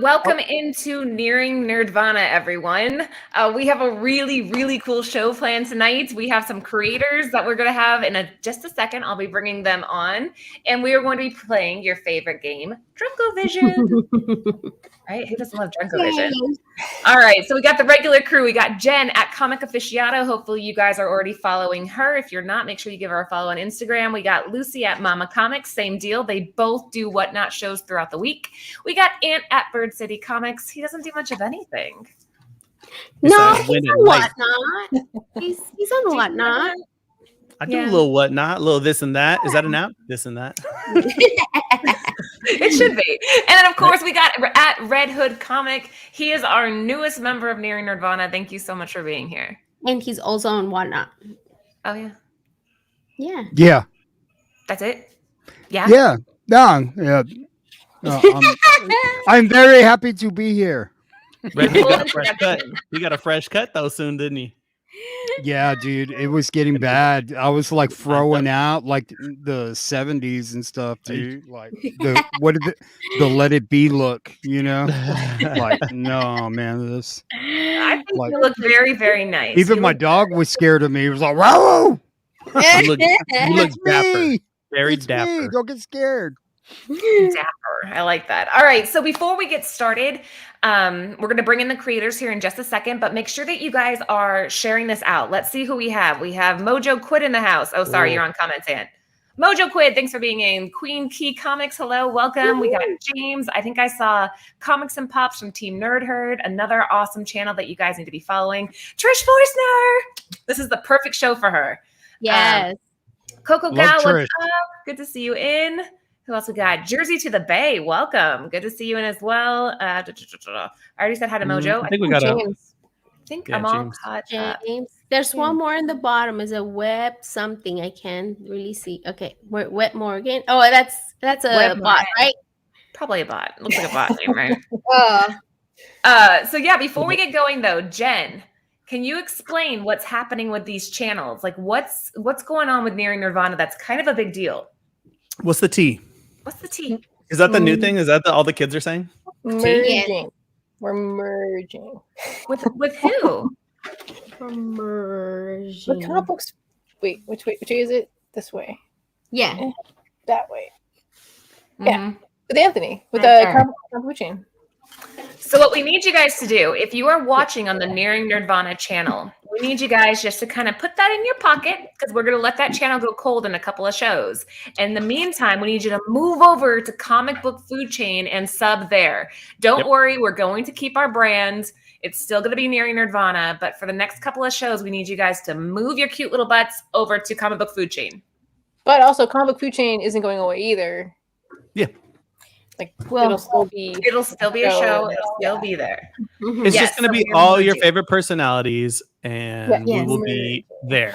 welcome into Nearing Nerdvana, everyone. We have a really, really cool show planned tonight. We have some creators that we're going to have in just a second. I'll be bringing them on. And we are going to be playing your favorite game, Drunkovision. Right? Who doesn't love Drunkovision? All right. So we got the regular crew. We got Jen at Comic Aficionado. Hopefully you guys are already following her. If you're not, make sure you give her a follow on Instagram. We got Lucy at Mama Comics. Same deal. They both do Whatnot shows throughout the week. We got Ant at Bird City Comics. He doesn't do much of anything. No, he's on Whatnot. He's on Whatnot. I do a little Whatnot, a little this and that. Is that an app? This and that. It should be. And then, of course, we got at Red Hood Comic. He is our newest member of Nearing Nerdvana. Thank you so much for being here. And he's also on Whatnot. Oh, yeah. Yeah. Yeah. That's it? Yeah? Yeah. No, yeah. I'm very happy to be here. Red Hood got a fresh cut. He got a fresh cut, though, soon, didn't he? Yeah, dude, it was getting bad. I was like throwing out like the 70s and stuff, dude. Like the Let It Be look, you know? Like, no, man, this. I think you look very, very nice. Even my dog was scared of me. He was like, "Wow!" You look dapper. Very it's dapper. Me. Don't get scared. Dapper. I like that. All right. So before we get started, we're going to bring in the creators here in just a second, but make sure that you guys are sharing this out. Let's see who we have. We have Mojo Quid in the house. Oh, sorry. You're on comments, Ant. Mojo Quid, thanks for being in. Queen Key Comics, hello. Welcome. We got James. I think I saw Comics and Pops from Team Nerd Herd, another awesome channel that you guys need to be following. Trish Forstner. This is the perfect show for her. Yes. Coco Gal, what's up? Good to see you in. Who else we got? Jersey to the Bay. Welcome. Good to see you in as well. I already said hi to Mojo. I think we got James. I think I'm all caught up. James. There's one more in the bottom. Is a web something. I can't really see. Okay. Web Morgan. Oh, that's a Web bot, right? Probably a bot. Looks like a bot name, Oh. So yeah, before we get going though, Jen, can you explain what's happening with these channels? Like what's going on with Nearing Nerdvana that's kind of a big deal? What's the T? What's the T? Is that the new thing? Is that all the kids are saying? Merging. We're merging. With who? We're merging. With comic books. Wait, which way is it? This way. Yeah. That way. Mm-hmm. Yeah. With Anthony. With the comic book chain. So what we need you guys to do, if you are watching on the Nearing Nerdvana channel, we need you guys just to kind of put that in your pocket because we're going to let that channel go cold in a couple of shows. In the meantime, we need you to move over to Comic Book Food Chain and sub there. Don't worry, we're going to keep our brand. It's still going to be Nearing Nerdvana, but for the next couple of shows, we need you guys to move your cute little butts over to Comic Book Food Chain. But also, Comic Book Food Chain isn't going away either. Yeah. Like, it'll still be a show. It'll still be there. It's just going to be all your favorite personalities, and we will be there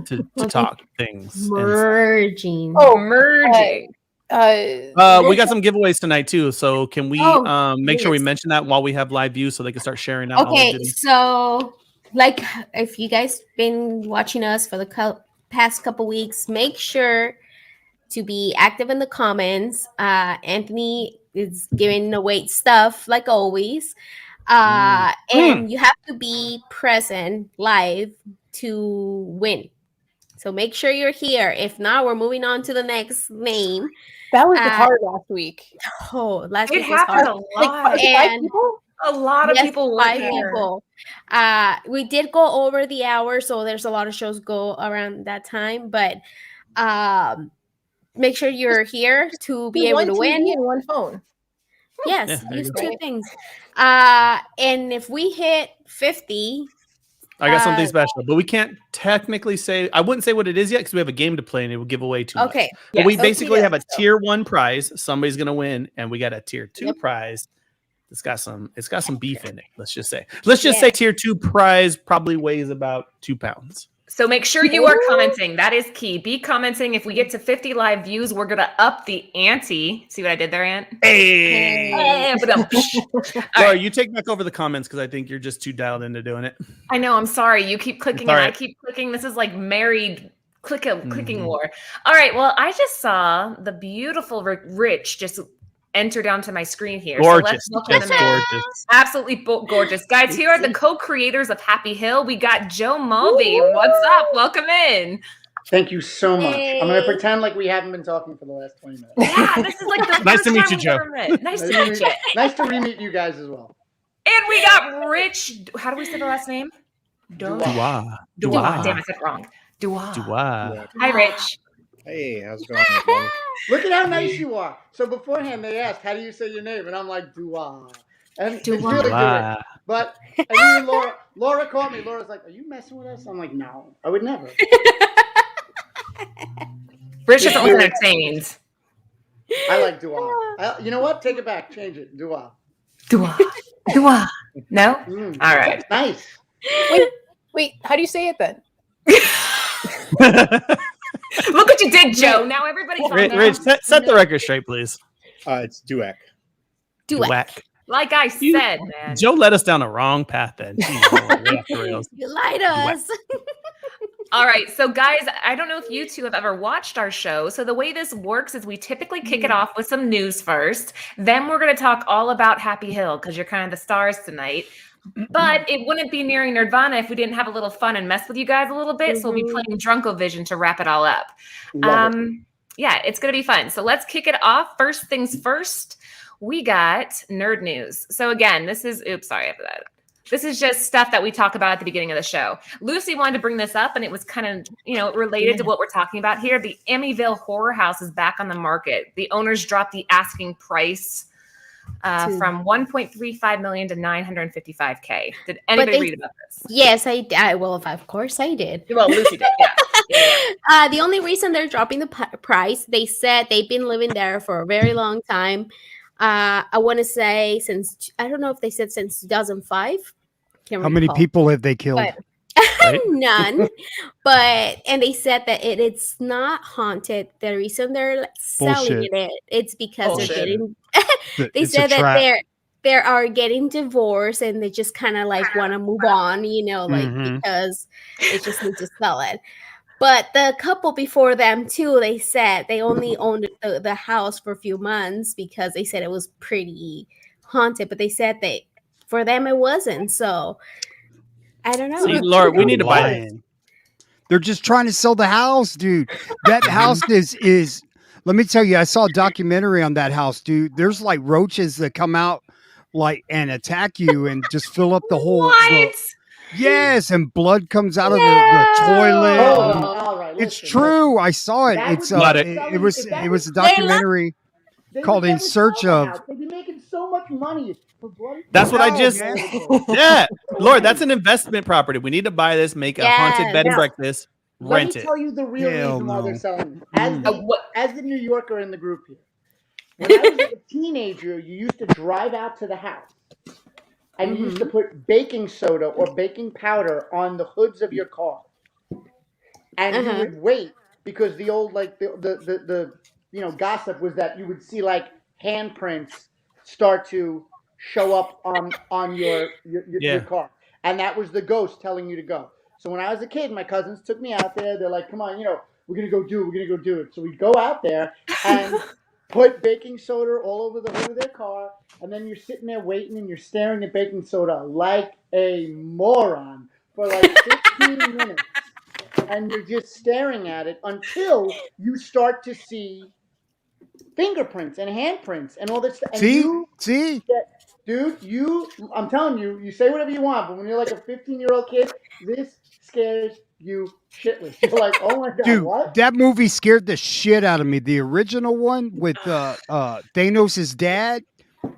to talk things. Merging. Merging. We got some giveaways tonight too. So can we make sure we mention that while we have live views so they can start sharing out? Okay, so like if you guys been watching us for the past couple weeks, make sure to be active in the comments. Anthony is giving away stuff like always. And you have to be present live to win. So make sure you're here. If not, we're moving on to the next name. That was the hard last week. Oh, last week was hard. A lot. And a lot of people were 5 here. people. We did go over the hour, so there's a lot of shows go around that time, but make sure you're here to be able to win. And one phone. Yes, use two things. And if we hit 50, I got something special, but we can't technically say. I wouldn't say what it is yet because we have a game to play and it will give away too much. Okay, but we basically have a tier 1 prize. Somebody's gonna win, and we got a tier 2 prize. It's got some beef in it. Let's just say tier 2 prize probably weighs about 2 pounds. So make sure you are commenting. That is key. Be commenting. If we get to 50 live views, we're going to up the ante. See what I did there, Ant? Hey! Laura, right. You take back over the comments because I think you're just too dialed into doing it. I know. I'm sorry. You keep clicking and right. I keep clicking. This is like married clicking war. All right. Well, I just saw the beautiful Rich just enter down to my screen here. Gorgeous. So let's welcome Just them in. gorgeous. Absolutely gorgeous. Guys, here are the co-creators of Happy Hill. We got Joe Mulvey. What's up? Welcome in. Thank you so much. Hey. I'm going to pretend like we haven't been talking for the last 20 minutes. Yeah, this is like the Nice first to meet time you, we've Joe. ever met. Nice to meet you. Nice to re-meet you guys as well. And we got Rich. How do we say the last name? Dua. Damn, I said it wrong. Dua. Dua. Hi, Rich. Hey, how's it going, everyone? Look at how nice you are. So beforehand, they asked, how do you say your name? And I'm like, Dua. And it's Dua. really good. Dua. But and even Laura called me. Laura's like, are you messing with us? I'm like, no, I would never. Rich is always entertained. I like Dua. You know what? Take it back. Change it. Dua. Dua. Dua. No? Mm. All right. Nice. Wait, how do you say it then? Look what you did, Joe. Now everybody's on down. Rich, set the record straight, please. It's Douek. Duek. Like I said, man. Joe led us down a wrong path then. You lied to us. All right. So, guys, I don't know if you two have ever watched our show. So, the way this works is we typically kick it off with some news first. Then we're going to talk all about Happy Hill because you're kind of the stars tonight. But it wouldn't be Nearing Nerdvana if we didn't have a little fun and mess with you guys a little bit. So, we'll be playing Drunkovision to wrap it all up. Yeah, it's going to be fun. So, let's kick it off. First things first, we got nerd news. So, again, this is, sorry after that. This is just stuff that we talk about at the beginning of the show. Lucy wanted to bring this up, and it was kind of, related to what we're talking about here. The Amityville Horror House is back on the market. The owners dropped the asking price from $1.35 million to $955K. Did anybody read about this? Yes, I well, of course I did. Well, Lucy did, yeah. The only reason they're dropping the price, they said they've been living there for a very long time. I want to say since, I don't know if they said since 2005. How many people have they killed? But, none. And they said that it's not haunted. The reason they're selling it's because they're getting. They said that they are getting divorced and they just kind of like want to move on, because they just need to sell it. But the couple before them too, they said they only owned the house for a few months because they said it was pretty haunted. But they said that for them it wasn't. So I don't know. See, Laura, we need to buy it. They're just trying to sell the house, dude. That house is. Let me tell you, I saw a documentary on that house, dude. There's like roaches that come out and attack you and just fill up the whole. Yes, and blood comes out of the toilet. All right, it's true. I saw it. It was a documentary called In Search of. They'd be making so much money for blood. That's what I just. Yeah, Lord, that's an investment property. We need to buy this, make a haunted bed and breakfast, rent it. Let me tell you the real reason why they're selling it. As the New Yorker in the group here, when I was a teenager, you used to drive out to the house. And you used to put baking soda or baking powder on the hoods of your car. And you would wait because the old the gossip was that you would see like handprints start to show up on your car. And that was the ghost telling you to go. So when I was a kid, my cousins took me out there. They're like, come on, we're going to go do it. So we go out there and put baking soda all over the hood of their car, and then you're sitting there waiting and you're staring at baking soda like a moron for like 15 minutes. And you're just staring at it until you start to see fingerprints and handprints and all this stuff. See? Dude, I'm telling you, you say whatever you want, but when you're like a 15-year-old kid, this scares you shitless. You're like, oh my God, dude, what? That movie scared the shit out of me. The original one with Thanos' dad,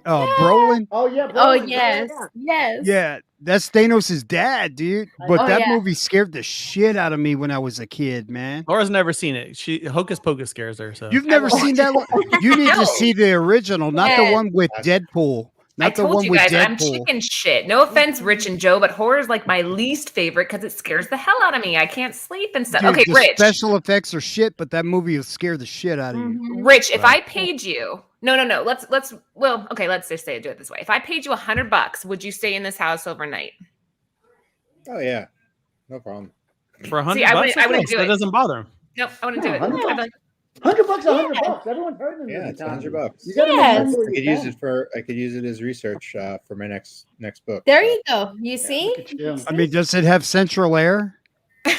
Brolin. Oh yeah. Oh yes. Yeah, that's Thanos' dad, dude. But that movie scared the shit out of me when I was a kid, man. Laura's never seen it. Hocus Pocus scares her. So you've never seen that one? You need to see the original, not the one with Deadpool. I told you guys, I'm chicken shit. No offense, Rich and Joe, but horror is like my least favorite because it scares the hell out of me. I can't sleep and stuff. Dude, okay, Rich. Special effects are shit, but that movie will scare the shit out of you. Rich, if I paid you, no. Let's just say do it this way. If I paid you $100, would you stay in this house overnight? Oh yeah, no problem. For $100, I wouldn't do it. That doesn't bother him. No, I wouldn't do it. I'd be like, $100, $100. Everyone's heard of it. Yeah, it's $100. You gotta Yes. remember I where could you use it for. I could use it as research for my next book. There so. you go. You see? Look at you. I mean, does it have central air? I'm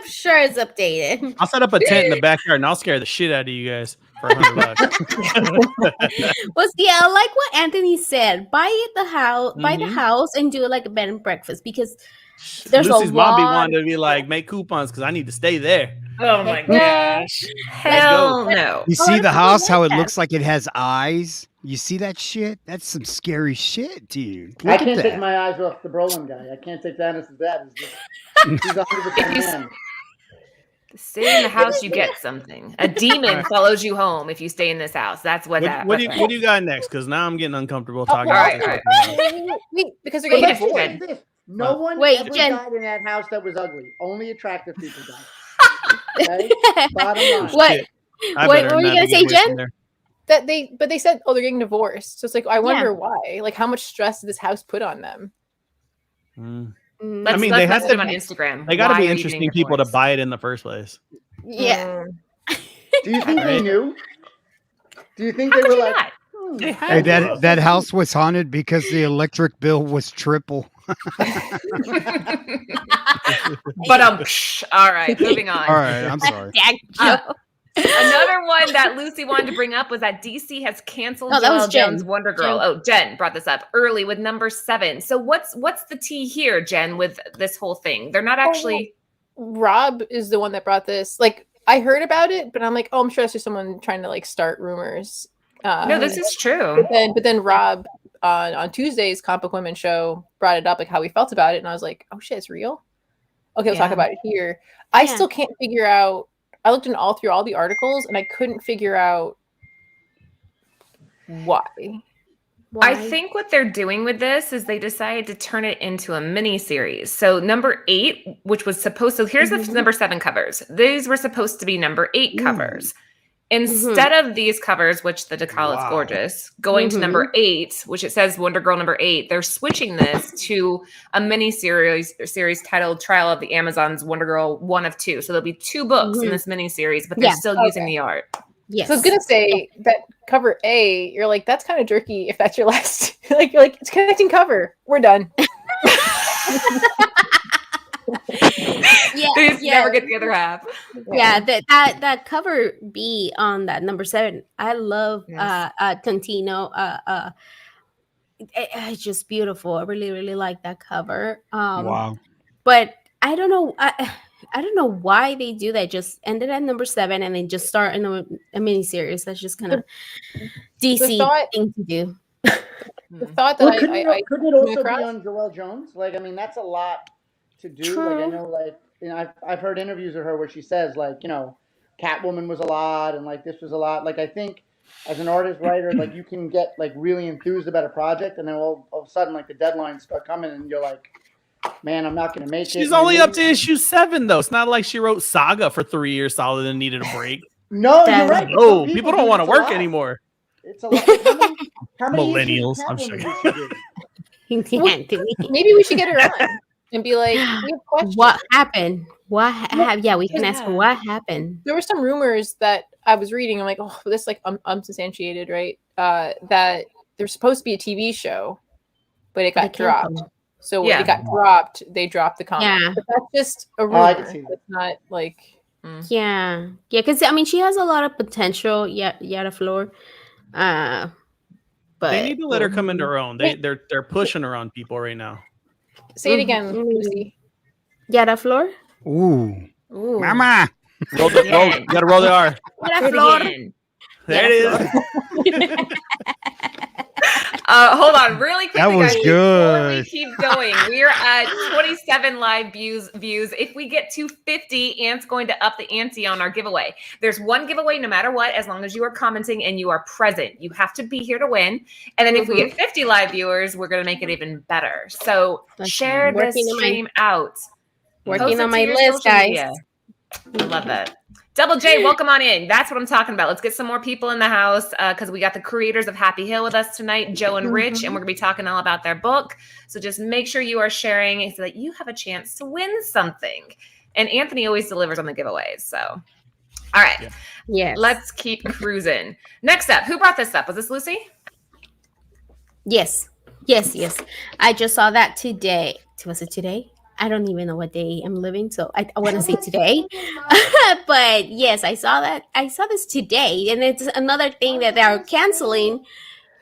sure it's updated. I'll set up a tent in the backyard and I'll scare the shit out of you guys for $100. Well, see, I like what Anthony said. Buy the house, and do like a bed and breakfast because there's Lucy's a mom be lot. wanting to be like, make coupons because I need to stay there. Oh my Yeah. gosh. Hell no. You Oh, see I the really house, like how it that. looks like it has eyes? You see that shit? That's some scary shit, dude. I Look can't at take that. my eyes off the Brolin guy. I can't take that as that. He's 100% man. Stay in the house, you get something. A demon follows you home if you stay in this house. That's what that. What do you got next? Because now I'm getting uncomfortable talking well, about all right, this. Wait, because they're But getting let's divorced. say this. No one Wait, ever Jen. died in that house that was ugly. Only attractive people died. Okay? Bottom line. What? I What better were you not gonna be say, getting away Jen? from there. But they said, oh, they're getting divorced. So it's like, I wonder why. Like, how much stress did this house put on them? Mm. Let's, I mean, let's they have message to them on be- Instagram. They got to Why be are you interesting getting people to divorced? buy it in the first place. Yeah. Do you think they Right. knew? Do you think How they could were you like, not? They Hey, have to. that house was haunted because the electric bill was triple. But all right, moving on. All right, I'm sorry. Dad joke. Another one that Lucy wanted to bring up was that DC has canceled Oh, that was Joelle Jones' Jen. Wonder Girl. Jen. Oh, Jen brought this up early with number 7. So what's the tea here, Jen, with this whole thing? They're not actually. Rob is the one that brought this. Like, I heard about it, but I'm like, oh, I'm sure that's just someone trying to like start rumors. No, this is true. But then Rob on Tuesday's Comic Book Women show brought it up, like how he felt about it, and I was like, oh shit, it's real. Okay, we'll talk Yeah. about it here. I Yeah. still can't figure out. I looked in through all the articles, and I couldn't figure out why. I think what they're doing with this is they decided to turn it into a mini series. So number 8, which was supposed to, here's the number 7 covers. These were supposed to be number 8 covers. Instead of these covers, which the decal is gorgeous, going to number 8, which it says Wonder Girl number 8, they're switching this to a mini series titled Trial of the Amazons Wonder Girl 1 of 2. So there'll be 2 books in this mini series, but they're still using the art. Yes. So I was gonna say that cover A, you're like, that's kind of jerky if that's your last. like you're like, it's connecting cover. We're done. They just never get the other half. Yeah, that cover B on that number 7. I love Tantino. It's just beautiful. I really, really like that cover. Wow. But I don't know. I don't know why they do that. Just ended at number 7 and then just start in a mini series. That's just kind of DC thing to do. The thought that well, couldn't it also be across? on Joelle Jones? Like, I mean, that's a lot to do. True. Like, I know, like, you know, I've heard interviews of her where she says, like, you know, Catwoman was a lot, and like this was a lot. Like, I think as an artist writer, like, you can get like really enthused about a project, and then all of a sudden, like, the deadlines start coming, and you're like, man, I'm not going to make it. She's only up to issue 7, though. It's not like she wrote Saga for 3 years solid and needed a break. No, you're right. Oh, people don't want to work anymore. It's a lot. How many Millennials, issues I'm Catwoman sure. did she do? Anthony. Maybe we should get her on and be like, we have questions. What happened? Yeah, we can ask her what happened. There were some rumors that I was reading. I'm like, oh, this is like unsubstantiated, right? That there's supposed to be a TV show, but it got dropped. So when it got dropped, they dropped the comic. Yeah. But that's just a rumor. I can see that. It's not like. Yeah, because I mean, she has a lot of potential. Yada Floor. But They need to let her come into her own. They're pushing her on people right now. Say it again, Lucy. Yada Floor. Ooh. Ooh. Mama. You gotta roll the R. Yada Floor. There it is. Hold on, really quickly, That was guys, good. before we keep going. We are at 27 live views. If we get to 50, Ant's going to up the ante on our giveaway. There's one giveaway no matter what, as long as you are commenting and you are present. You have to be here to win. And then if we get 50 live viewers, we're going to make it even better. So share this stream out. Working on my list, guys. Love that. Double J, welcome on in. That's what I'm talking about. Let's get some more people in the house because we got the creators of Happy Hill with us tonight, Joe and Rich, and we're going to be talking all about their book. So just make sure you are sharing so that you have a chance to win something. And Anthony always delivers on the giveaways. So All right. Yes. Let's keep cruising. Next up, who brought this up? Was this Lucy? Yes. I just saw that today. Was it today? I don't even know what day I'm living, so I want to say today. But yes, I saw that. I saw this today, and it's another thing that they're canceling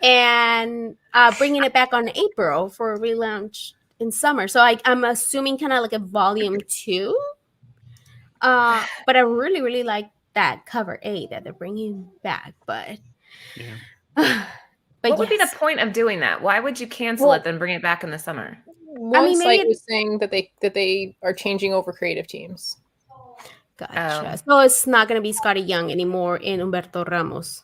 and bringing it back on April for a relaunch in summer. So I'm assuming kind of like a volume 2. But I really, really like that cover A that they're bringing back. But what would be the point of doing that? Why would you cancel it then bring it back in the summer? Site was saying that they are changing over creative teams. Gotcha. So it's not going to be Scotty Young anymore in Humberto Ramos.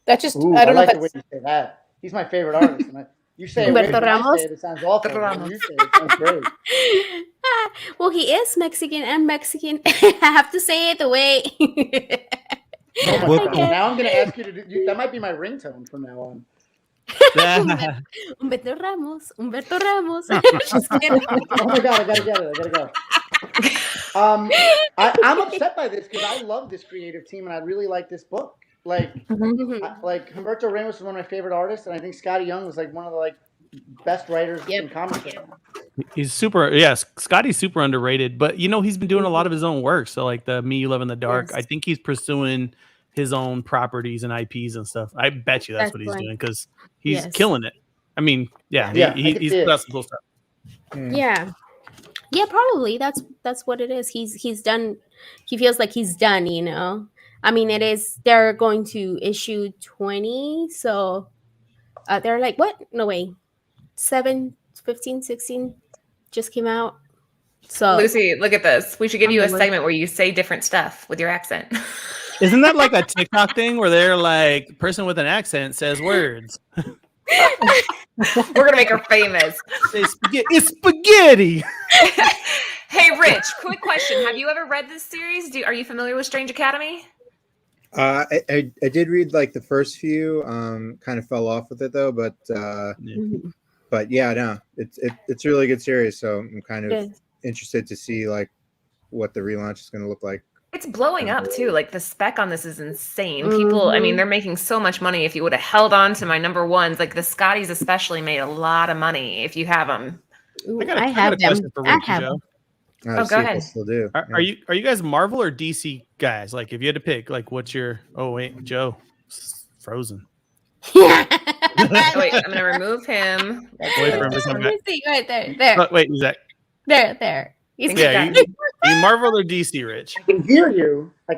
That just I don't like the way you say that. He's my favorite artist. You say Humberto Ramos. It sounds awful. When you say it sounds great. Well, he is Mexican and Mexican. I have to say it the way. Now I'm going to ask you to do. That might be my ringtone from now on. Humberto Ramos. Oh my god, I gotta go. I'm upset by this because I love this creative team and I really like this book. Like Humberto Ramos is one of my favorite artists, and I think Scotty Young was like one of the best writers in comics right now. He's Scotty's super underrated, but he's been doing a lot of his own work. So like the Me You Love in the Dark, I think he's pursuing his own properties and IPs and stuff. I bet you that's what he's doing because he's killing it. I mean, he's put out some cool stuff. Yeah, probably that's what it is. He's done. He feels like he's done. I mean, they're going to issue 20, so they're like, what? No way. 7, 15, 16 just came out. So Lucy, look at this. We should give you a segment where you say different stuff with your accent. Isn't that like a TikTok thing where they're like, person with an accent says words? We're going to make her famous. It's spaghetti. Hey, Rich, quick question. Have you ever read this series? Are you familiar with Strange Academy? I did read like the first few. Kind of fell off with it though, but yeah, no, it's a really good series. So I'm kind of interested to see like what the relaunch is going to look like. It's blowing up too. Like the spec on this is insane. People, I mean, they're making so much money. If you would have held on to my number ones, like the Scotties especially made a lot of money. If you have them, I have them. I have them. Oh, go ahead. Still do. Are you guys Marvel or DC guys? Like, if you had to pick, like, what's your? Oh wait, Joe, frozen. Wait, I'm gonna remove him. Wait for him to come back. Right there. Wait, is that? There. You Marvel or DC, Rich? I can hear you. I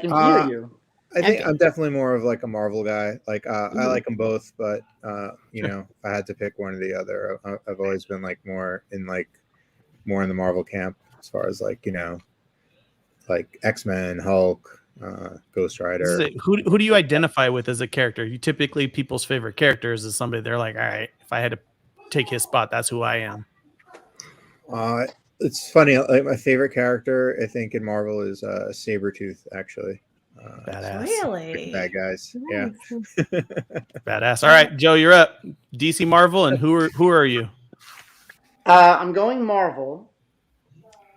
think I'm definitely more of like a Marvel guy. Like I like them both, but if I had to pick one or the other, I've always been like more in the Marvel camp as far as like like X-Men, Hulk, Ghost Rider. Who do you identify with as a character? You typically people's favorite characters is somebody they're like, all right, if I had to take his spot, that's who I am. It's funny. Like my favorite character, I think, in Marvel is Sabretooth. Actually, badass. Really, bad guys. Nice. Yeah, badass. All right, Joe, you're up. DC, Marvel, and who are you? I'm going Marvel,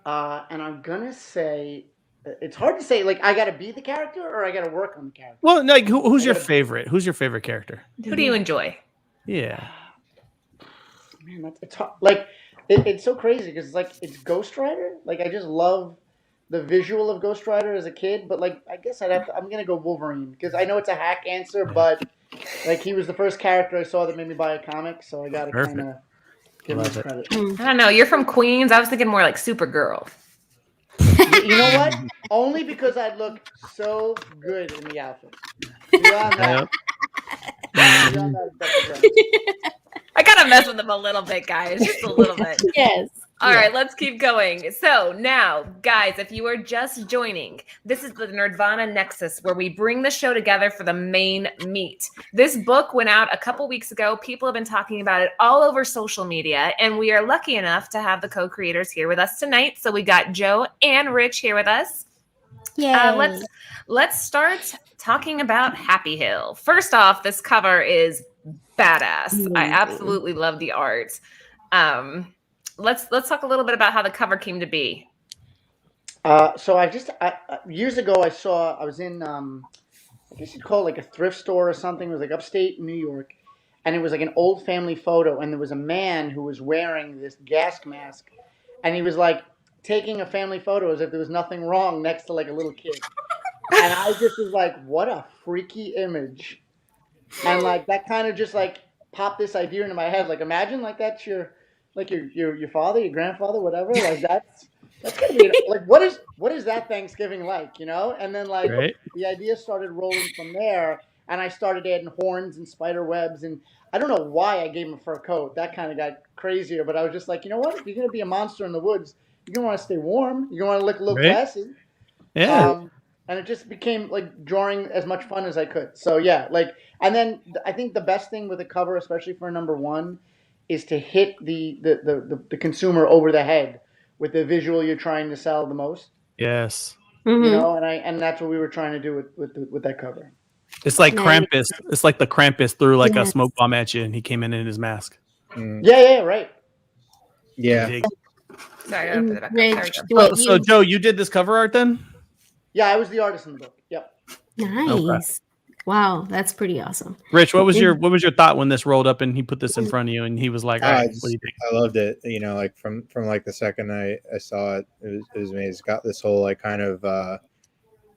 and I'm gonna say it's hard to say. Like, I got to be the character or I got to work on the character. Well, no, like, who's your favorite? Who's your favorite character? Who do you enjoy? Yeah, man, it's hard. Like. It's so crazy because it's Ghost Rider. Like I just love the visual of Ghost Rider as a kid, but like I guess I'm gonna go Wolverine because I know it's a hack answer, but like he was the first character I saw that made me buy a comic, so I gotta kind of give him credit. I don't know. You're from Queens. I was thinking more like Supergirl. You know what? Only because I look so good in the outfit. Beyond that, I gotta mess with them a little bit, guys. Just a little bit. Yes. All right, let's keep going. So now, guys, if you are just joining, this is the Nerdvana Nexus, where we bring the show together for the main meet. This book went out a couple weeks ago. People have been talking about it all over social media, and we are lucky enough to have the co-creators here with us tonight. So we got Joe and Rich here with us. Yeah. Let's start talking about Happy Hill. First off, this cover is badass. I absolutely love the art. Let's talk a little bit about how the cover came to be. So years ago I was in I guess you'd call it like a thrift store or something. It was like upstate New York, and it was like an old family photo, and there was a man who was wearing this gas mask, and he was like taking a family photo as if there was nothing wrong next to like a little kid, and I just was like, what a freaky image, and like that kind of just like popped this idea into my head. Like imagine like that's your father, your grandfather, whatever. Like that's gonna be like what is that Thanksgiving like, you know? And then like the idea started rolling from there, and I started adding horns and spider webs, and I don't know why I gave him a fur coat. That kind of got crazier, but I was just like, you know what? If you're gonna be a monster in the woods, you're gonna want to stay warm. You're gonna want to look a little classy. Yeah. And it just became like drawing as much fun as I could. So yeah, like, and then I think the best thing with a cover, especially for a number one, is to hit the consumer over the head with the visual you're trying to sell the most. Yes. You know, and that's what we were trying to do with that cover. It's like Krampus. It's like the Krampus threw like a smoke bomb at you, and he came in his mask. Yeah, right. Yeah. Sorry. So Joe, you did this cover art then? Yeah, I was the artist in the book. Yep. Nice. Okay. Wow, that's pretty awesome. Rich, what was your thought when this rolled up and he put this in front of you and he was like, "All right, what do you think?" I loved it. You know, like from like the second I saw it, it was amazing. It's got this whole like kind of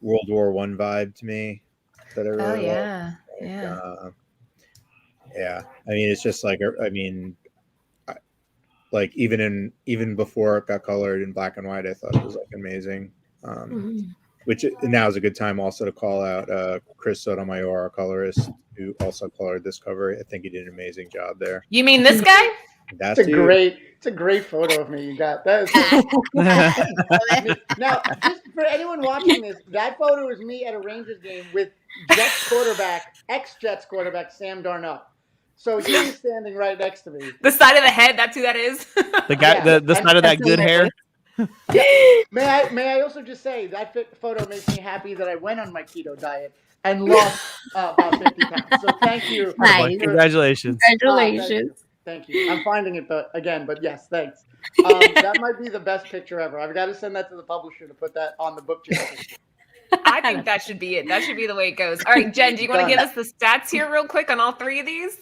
World War I vibe to me. That I really yeah. Yeah. I mean, it's just like like even before it got colored in black and white, I thought it was like amazing. Which now is a good time also to call out Chris Sotomayor, our colorist, who also colored this cover. I think he did an amazing job there. You mean this guy? It's a great photo of me you got. That is now, just for anyone watching this, that photo is me at a Rangers game with ex-Jets quarterback Sam Darnold. So he's standing right next to me. The side of the head, that's who that is. The guy, the side of that good hair. Yeah. May I also just say that photo makes me happy that I went on my keto diet and lost about 50 pounds. So thank you. Nice. Congratulations. Thank you. I'm finding it again, but yes, thanks. That might be the best picture ever. I've got to send that to the publisher to put that on the book channel. I think that should be it. That should be the way it goes. All right, Jen, do you want to give us the stats here real quick on all three of these?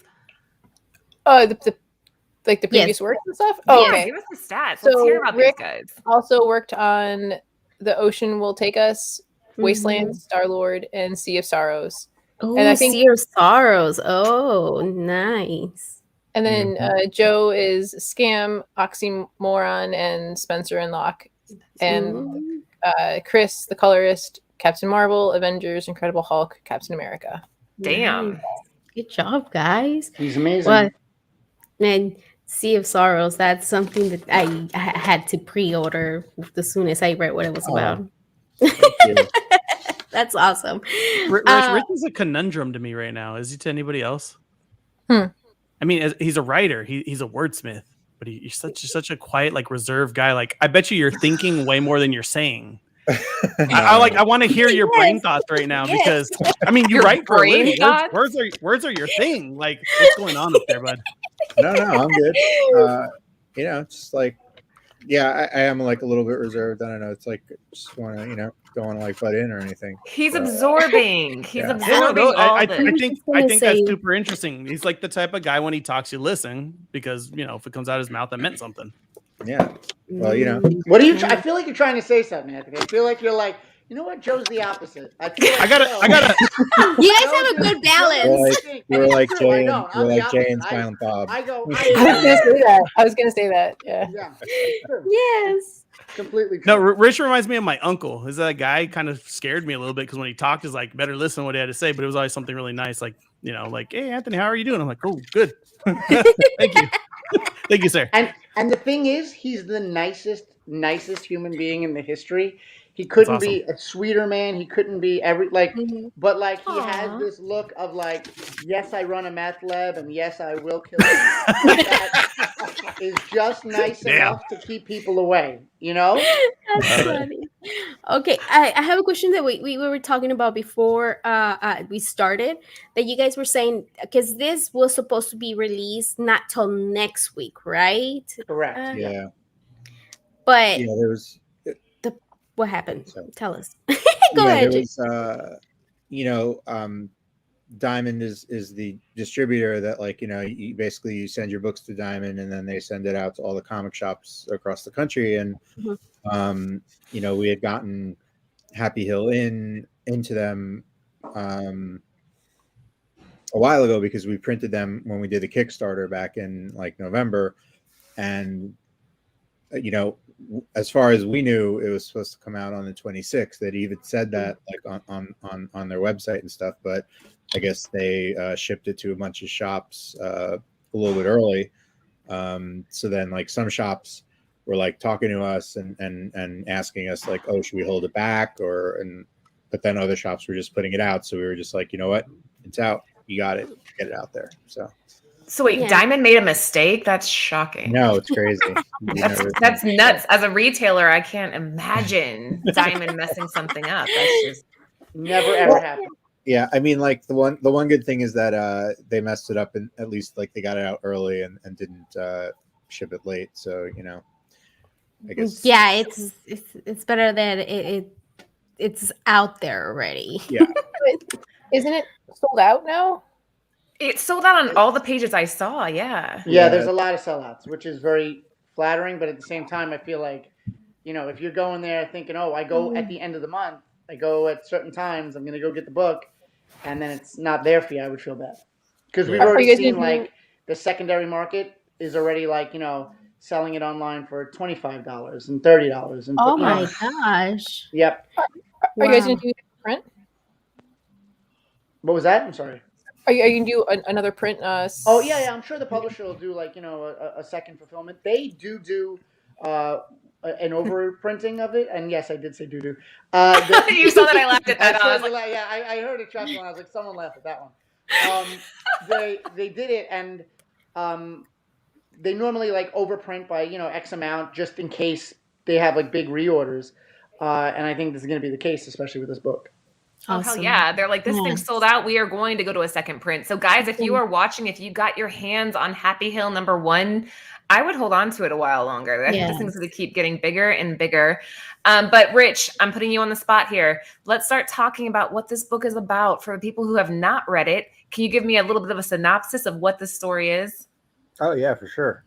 Like the previous work and stuff? Oh, okay. Give us the stats. Let's hear about Rick these guys. Also worked on The Ocean Will Take Us, Wasteland, Star-Lord, and Sea of Sorrows. Oh, and I think Sea of Sorrows. Oh, nice. And then Joe is Scam, Oxymoron, and Spencer and Locke. And Chris, the colorist, Captain Marvel, Avengers, Incredible Hulk, Captain America. Damn. Good job, guys. He's amazing. Well, and Sea of Sorrows, that's something that I had to pre-order as soon as I read what it was about. That's awesome. Rich is a conundrum to me right now. Is he to anybody else? I mean, he's a writer. He's a wordsmith, but he's such a quiet, like reserved guy. Like, I bet you're thinking way more than you're saying. I want to hear your brain thoughts right now because I mean, you write for a living. Words are your thing. Like, what's going on up there, bud? No, I'm good. You know, just like, yeah, I am like a little bit reserved. I don't know. It's like just want to, don't want to like butt in or anything. He's absorbing. He's absorbing. I think that's super interesting. He's like the type of guy when he talks, you listen because if it comes out of his mouth, that meant something. Yeah. Well, What are you? I feel like you're trying to say something, Anthony. I feel like you're like, you know what? Joe's the opposite. I gotta. You guys have a good balance. You're like Jay and Silent Bob. I was gonna say that. Yeah. Yes. Completely. No, Rich reminds me of my uncle. Is that guy kind of scared me a little bit because when he talked, is like better listen to what he had to say, but it was always something really nice, like like, hey Anthony, how are you doing? I'm like, oh, good. Thank you. Thank you, sir. And the thing is, he's the nicest human being in the history. He couldn't be a sweeter man. He couldn't be but like he has this look of like, yes, I run a meth lab, and yes, I will kill you. That is just nice enough to keep people away. That's funny. Okay, I have a question that we were talking about before we started. That you guys were saying because this was supposed to be released not till next week, right? Correct. Yeah. But there was. What happened? So, Tell us. Go ahead. There was, Diamond is the distributor that, like, you basically you send your books to Diamond, and then they send it out to all the comic shops across the country. And we had gotten Happy Hill into them a while ago because we printed them when we did the Kickstarter back in like November, and as far as we knew, it was supposed to come out on the 26th. That even said that like on their website and stuff, but I guess they shipped it to a bunch of shops a little bit early. So then like some shops were like talking to us and asking us like, oh, should we hold it back? But then other shops were just putting it out. So we were just like, you know what? It's out. You got it. Get it out there. So wait, Diamond made a mistake? That's shocking. No, it's crazy. That's nuts. As a retailer, I can't imagine Diamond messing something up. That's just never ever happened. Yeah, I mean, like the one good thing is that they messed it up, and at least like they got it out early and didn't ship it late. So I guess it's better that it's out there already. Yeah. Isn't it sold out now? It's sold out on all the pages I saw. Yeah, there's a lot of sellouts, which is very flattering. But at the same time, I feel like, if you're going there thinking, oh, I go at the end of the month, I go at certain times, I'm going to go get the book, and then it's not there for you, I would feel bad. Because we've already seen like the secondary market is already like, selling it online for $25 and $30. And oh my gosh. Yep. Are you guys going to do print? What was that? I'm sorry. Are you going to do another print? Oh, yeah. I'm sure the publisher will do like, a second fulfillment. They do an overprinting of it. And yes, I did say doo-doo. You saw that I laughed at that. I heard a chuckle and I was like, someone laughed at that one. They did it, and they normally like overprint by, X amount just in case they have like big reorders. And I think this is going to be the case, especially with this book. Oh, hell yeah. They're like, this thing's sold out. We are going to go to a second print. So guys, if you are watching, if you got your hands on Happy Hill #1, I would hold on to it a while longer. I think this thing's going to keep getting bigger and bigger. But Rich, I'm putting you on the spot here. Let's start talking about what this book is about for the people who have not read it. Can you give me a little bit of a synopsis of what this story is? Oh, yeah, for sure.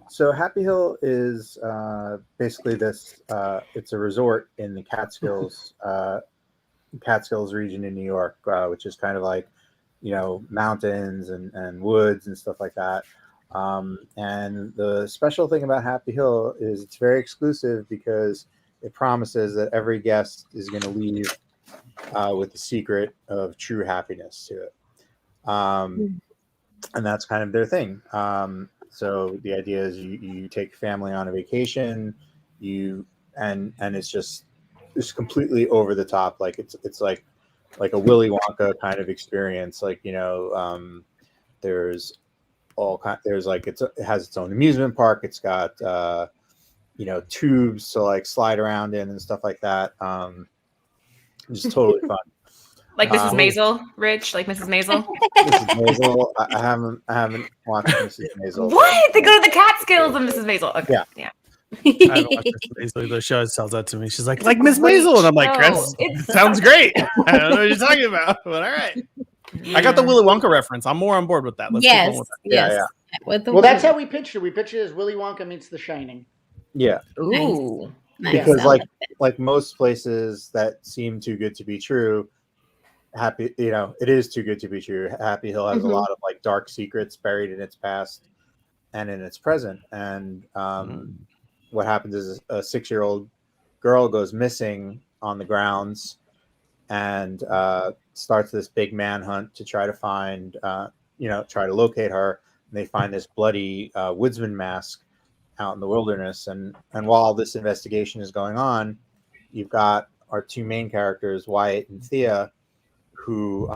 So Happy Hill is basically this, it's a resort in the Catskills region in New York, which is kind of like, mountains and woods and stuff like that. And the special thing about Happy Hill is it's very exclusive because it promises that every guest is going to leave with the secret of true happiness to it. And that's kind of their thing. So the idea is you take family on a vacation, and it's just completely over the top. Like it's like a Willy Wonka kind of experience. Like, there's like, it has its own amusement park. It's got, tubes to like slide around in and stuff like that. Just totally fun. Like Mrs. Maisel, Rich, like Mrs. Maisel. Mrs. Maisel, I haven't watched Mrs. Maisel. What? They go to the Catskills and Mrs. Maisel. Okay. Yeah. I haven't watched Miss Maisel. The show tells that to me. She's like Miss Maisel, and I'm like, Chris, sounds great. I don't know what you're talking about, but all right. I got the Willy Wonka reference. I'm more on board with that. Let's keep on with that. Yeah. Well, that's how we pitched it. We pitched it as Willy Wonka meets The Shining. Yeah. Ooh. Nice. Because like most places that seem too good to be true, it is too good to be true. Happy Hill has a lot of like dark secrets buried in its past and in its present. And what happens is a 6-year-old girl goes missing on the grounds and starts this big manhunt to try to find, try to locate her. And they find this bloody woodsman mask out in the wilderness. And while this investigation is going on, you've got our two main characters, Wyatt and Thea, who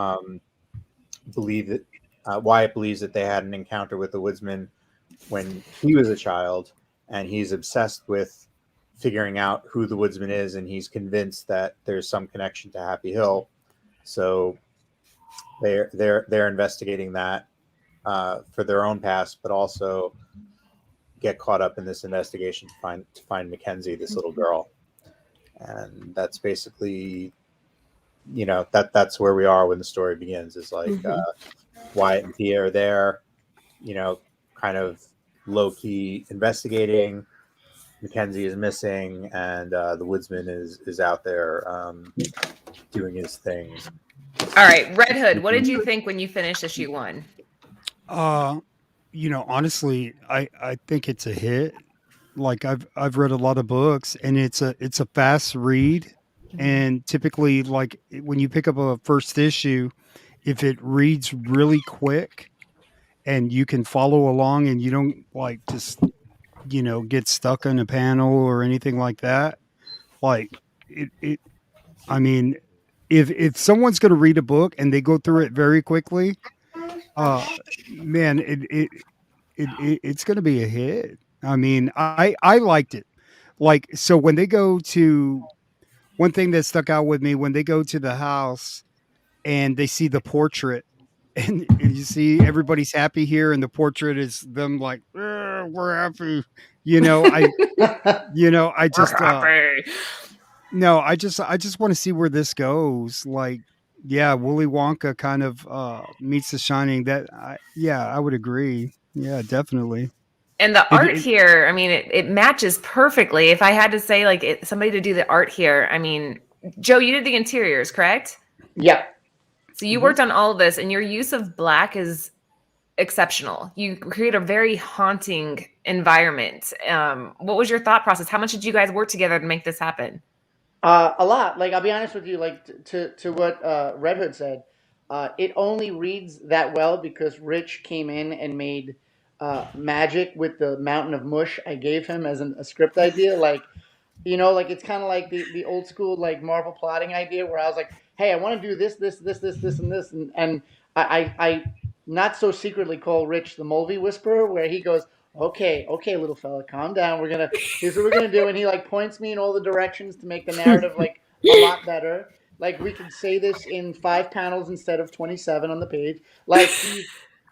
Wyatt believes that they had an encounter with the woodsman when he was a child, and he's obsessed with figuring out who the woodsman is, and he's convinced that there's some connection to Happy Hill. So they're investigating that for their own past, but also get caught up in this investigation to find Mackenzie, this little girl. and that's basically, that's where we are when the story begins. Is like Wyatt and Tia are there, kind of low key investigating. Mackenzie is missing, and the woodsman is out there doing his things. All right, Red Hood, what did you think when you finished issue 1? Honestly, I think it's a hit. Like I've read a lot of books, and it's a fast read. And typically, like when you pick up a first issue, if it reads really quick and you can follow along and you don't like just get stuck on a panel or anything like that, like it I mean, if someone's going to read a book and they go through it very quickly, man, it's going to be a hit. I mean, I liked it. Like, so when they go to, one thing that stuck out with me, when they go to the house and they see the portrait, and you see everybody's happy here, and the portrait is them like, we're happy. I just, no, I just want to see where this goes. Like, yeah, Willy Wonka kind of meets The Shining. I would agree. Yeah, definitely. And the art here, I mean, it matches perfectly. If I had to say, like, somebody to do the art here, I mean, Joe, you did the interiors, correct? Yeah. So you worked on all of this, and your use of black is exceptional. You create a very haunting environment. What was your thought process? How much did you guys work together to make this happen? A lot. Like, I'll be honest with you, like to what Red Hood said, it only reads that well because Rich came in and made magic with the mountain of mush I gave him as a script idea. Like, like it's kind of like the old school like Marvel plotting idea where I was like, hey, I want to do this, and this, and I not so secretly call Rich the Mulvey Whisperer, where he goes, okay, little fella, calm down. Here's what we're gonna do, and he like points me in all the directions to make the narrative like a lot better. Like, we can say this in 5 panels instead of 27 on the page. Like,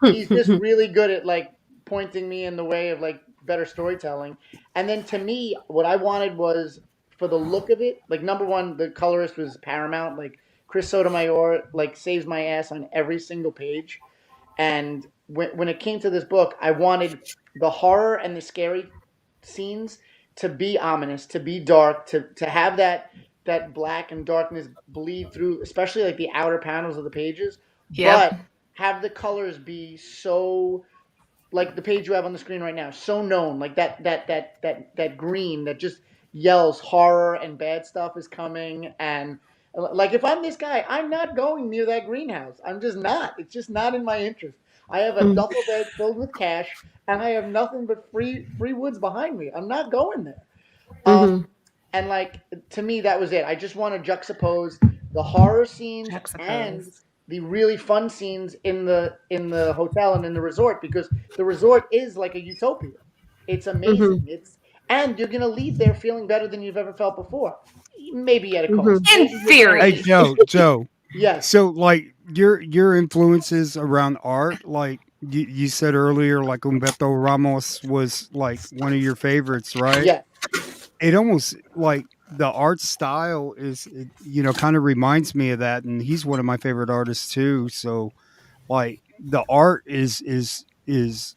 he's just really good at like pointing me in the way of like better storytelling. And then to me, what I wanted was for the look of it, like, number one, the colorist was paramount. Like, Chris Sotomayor like saves my ass on every single page. And when it came to this book, I wanted the horror and the scary scenes to be ominous, to be dark, to have that black and darkness bleed through, especially like the outer panels of the pages. Yep. But have the colors be so, like the page you have on the screen right now, so known, like that green that just yells horror and bad stuff is coming. And like, if I'm this guy, I'm not going near that greenhouse. I'm just not. It's just not in my interest. I have a duffel bag filled with cash, and I have nothing but free woods behind me. I'm not going there. And like, to me, that was it. I just want to juxtapose the horror scenes and the really fun scenes in the hotel and in the resort, because the resort is like a utopia. It's amazing. And you're gonna leave there feeling better than you've ever felt before. Maybe at a cost. In theory. Hey, Joe. Yes. So like your influences around art, like you said earlier, like Humberto Ramos was like one of your favorites, right? Yeah. It almost like the art style is, kind of reminds me of that, and he's one of my favorite artists too. So like the art is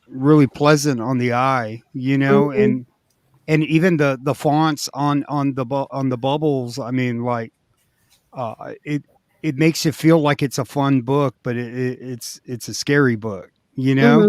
really pleasant on the eye, and even the fonts on the bubbles. I mean, like it makes you feel like it's a fun book, but it's a scary book, Yeah.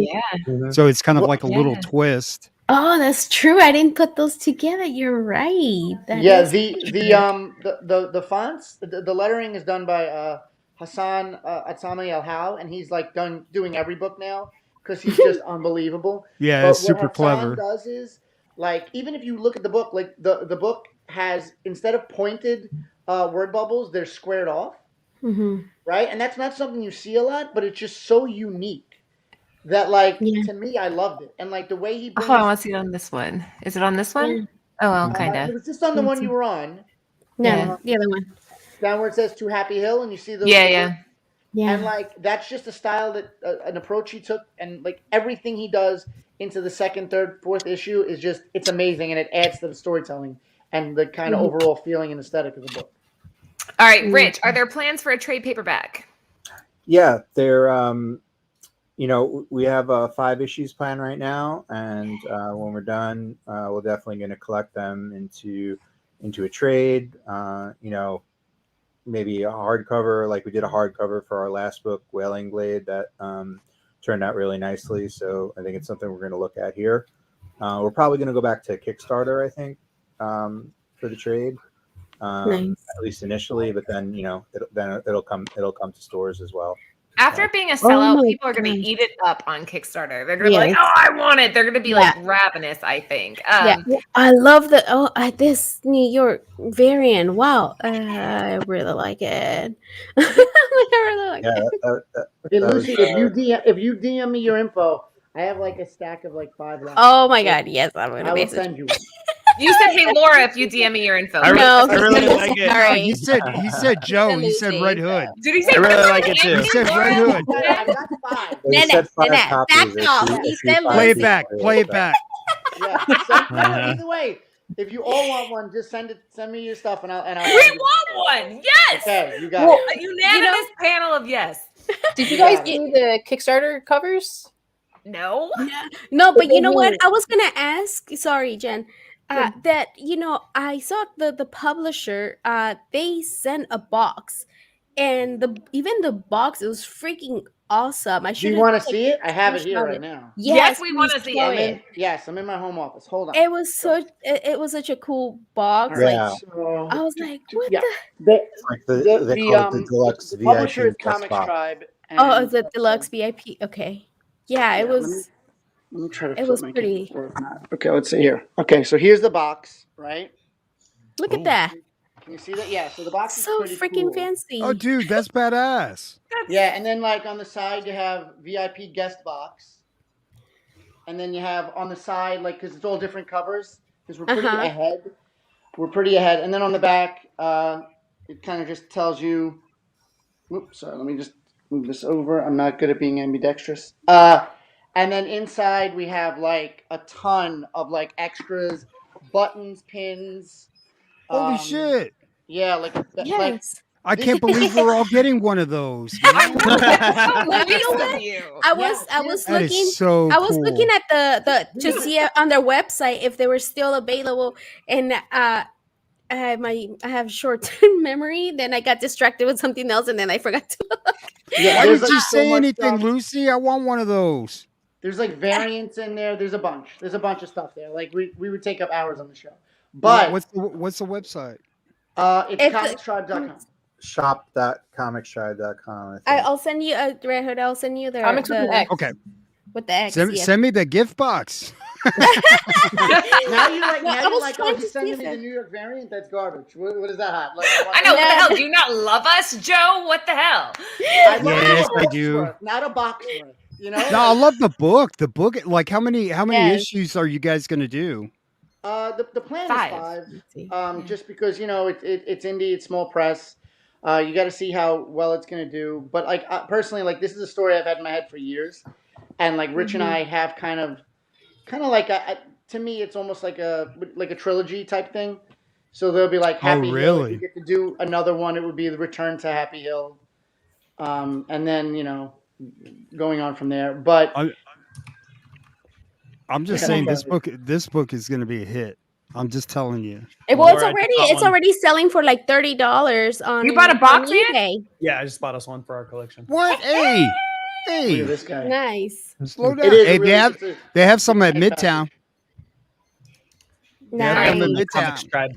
So it's kind of like a little twist. Oh, that's true. I didn't put those together. You're right. The fonts, the lettering is done by Hassan Atsami Al-How, and he's like doing every book now because he's just unbelievable. Yeah, but it's super what clever. Hassan does is, like, even if you look at the book, like the book has, instead of pointed word bubbles, they're squared off, right? And that's not something you see a lot, but it's just so unique. That, like, to me, I loved it. And, like, the way he brings... Oh, I want to see it on this one. Is it on this one? Yeah. Oh, well, kind of. It was just on the one you were on. No, the other one. Down where it says To Happy Hill, and you see the... Yeah. And, like, that's just a style that... an approach he took, and, like, everything he does into the second, third, fourth issue is just... It's amazing, and it adds to the storytelling. and the kind of overall feeling and aesthetic of the book. All right, Rich, are there plans for a trade paperback? Yeah, they're we have 5 issues planned right now, and when we're done, we're definitely going to collect them into a trade. Maybe a hardcover, like we did a hardcover for our last book, Wailing Blade, that turned out really nicely. So I think it's something we're going to look at here. We're probably going to go back to Kickstarter, I think, for the trade, Nice. at least initially. But then it'll come to stores as well. After being a sellout, my people are going to gosh. eat it up on Kickstarter. They're going to be like, "Oh, I want it." They're going to be like ravenous, I think. I love this New York variant. Wow, I really like it. I really like it. Okay, Lucy, if you DM me your info, I have like a stack of like 5 left. Oh my god, yes, I'm gonna I will message. send you one. You said, "Hey, Laura," if you DM me your info. I really like it. Sorry. He said Joe. He said Red Hood. Did he say? I really like it too. He said Red Hood. I've got 5. Well, you said 5 copies. back off. He said Play it Lucy. back. Play it back. Yeah. Either way, if you all want one, just send me your stuff, and I'll. We want one. Yes. Okay, you got it. A unanimous panel of yes. Did you guys do the Kickstarter covers? No. No, but you know what? I was gonna ask. Sorry, Jen. That I saw the publisher. They sent a box, and even the box, it was freaking awesome. Do you want to see it? I have it here right now. Yes, we want to see it. I'm in my home office. Hold on. It was such a cool box. Yeah. Like I was like, what They call it the deluxe VIP publisher is guest Comics box. Tribe. Oh, it's a deluxe VIP. Okay. Yeah, it was. Let me try to. It was make pretty. Or if not. Okay, let's see here. Okay, so here's the box, right? Look at that. Can you see that? Yeah. So the box is So pretty freaking cool. fancy. Oh, dude, that's badass. Yeah, and then like on the side you have VIP guest box, and then you have on the side because it's all different covers because we're pretty ahead. We're pretty ahead, and then on the back, it kind of just tells you. Oops, sorry. Let me just move this over. I'm not good at being ambidextrous. And then inside we have like a ton of like extras, buttons, pins. Holy shit! Yeah, Yes. I can't believe we're all getting one of those. I was That looking. is so I was cool. looking at the to see on their website if they were still available, and I have short-term memory. Then I got distracted with something else, and then I forgot to look. Yeah, Why there's, did like, you so say much anything, stuff. Lucy? I want one of those. There's like variants in there. There's a bunch. There's a bunch of stuff there. Like we would take up hours on the show. But what's the website? It's comicstribe.com. Shop.comicstribe.com. I'll send you a Red Hood. I'll send you the Comics with an X. Okay. With the X. Send me the gift box. Now you're like, trying to just sending see me if the New York variant? That's garbage. What is that? Like, I know. What the hell? Do you not love us, Joe? What the hell? Yes, I do. Not a box worth. You know? No, I love the book. The book, like how many Yes. issues are you guys gonna do? The plan is 5. Just because it's indie, it's small press. You got to see how well it's gonna do. But like personally, like this is a story I've had in my head for years, and like Rich and I have kind of like to me, it's almost like a trilogy type thing. So they'll be like Happy Hill. Really? If you get to do another one, it would be the Return to Happy Hill, and then going on from there. But I'm just saying this book is going to be a hit. I'm just telling you. Well, it's already selling for like $30 on. You bought a box on eBay. Yeah, I just bought us one for our collection. What? Hey, look at this guy. Nice. slow down. It is Hey, really, they have some at Midtown. Nice. Come to Comics Midtown. Tribe.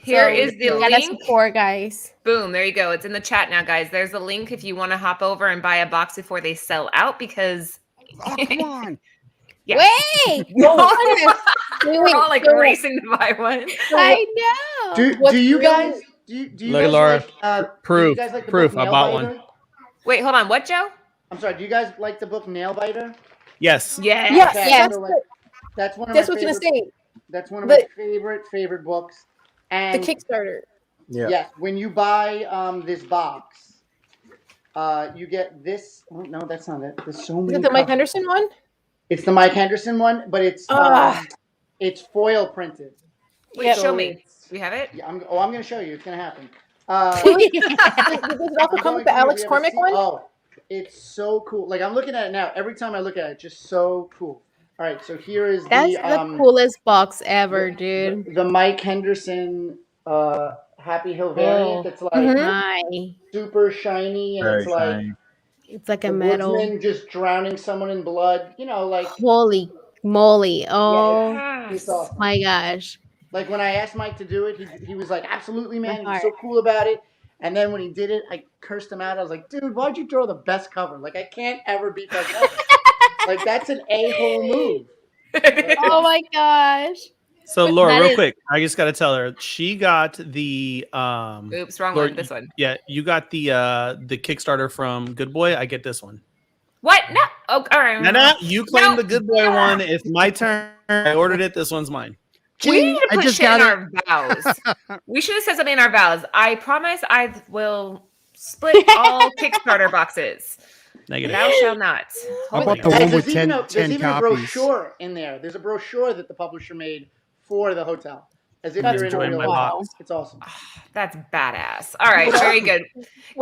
Here is the gotta link. support, guys. Boom, there you go. It's in the chat now, guys. There's a link if you want to hop over and buy a box before they sell out because Oh, come on. yeah. Wait, We're all like racing to buy one. I know. Do you guys? Do you Look, guys Laura, like? proof, do you guys like the proof. book I Nail bought Biter? one. Wait, hold on. What, Joe? I'm sorry. Do you guys like the book Nail Biter? Yes. Yeah. Yes, Okay, yes. so, like, that's one of That's my what I was favorite. gonna say. That's one of my favorite books. The And Kickstarter. Yeah. yes, when you buy this box, you get this. Oh, no, that's not it. There's so many. Is it the Mike covers. Henderson one? It's the Mike Henderson one, but it's Ah. it's foil printed. Wait, show me. We have it? Yeah, I'm going to show you. It's going to happen. Does it also come with the Alex Cormack one? Oh, it's so cool. Like, I'm looking at it now. Every time I look at it, it's just so cool. All right, so here is That's the coolest box ever, dude. The Mike Henderson Happy Hill variant. It's like super shiny, and Very shiny. It's like a metal. Woodsman just drowning someone in blood. You know, like holy moly! Oh it's awesome. My gosh! Like when I asked Mike to do it, he was like, "Absolutely, man! He's so cool about it." And then when he did it, I cursed him out. I was like, "Dude, why'd you throw the best cover? Like I can't ever beat that cover. Like that's an a-hole move." Like, oh my gosh! So Laura, real quick, I just got to tell her she got the oops, wrong one. This one. Yeah, you got the Kickstarter from Good Boy. I get this one. What? No. Oh, all right. No, you claim the Good Boy one. It's my turn. I ordered it. This one's mine. We need to put shit in our vows. We should have said something in our vows. I promise I will split all Kickstarter boxes. Negative. Thou shall not. How about the one with 10 There's even copies? a brochure in there. There's a brochure that the publisher made for the hotel. As if you're in a real box. It's awesome. That's badass. All right, very good.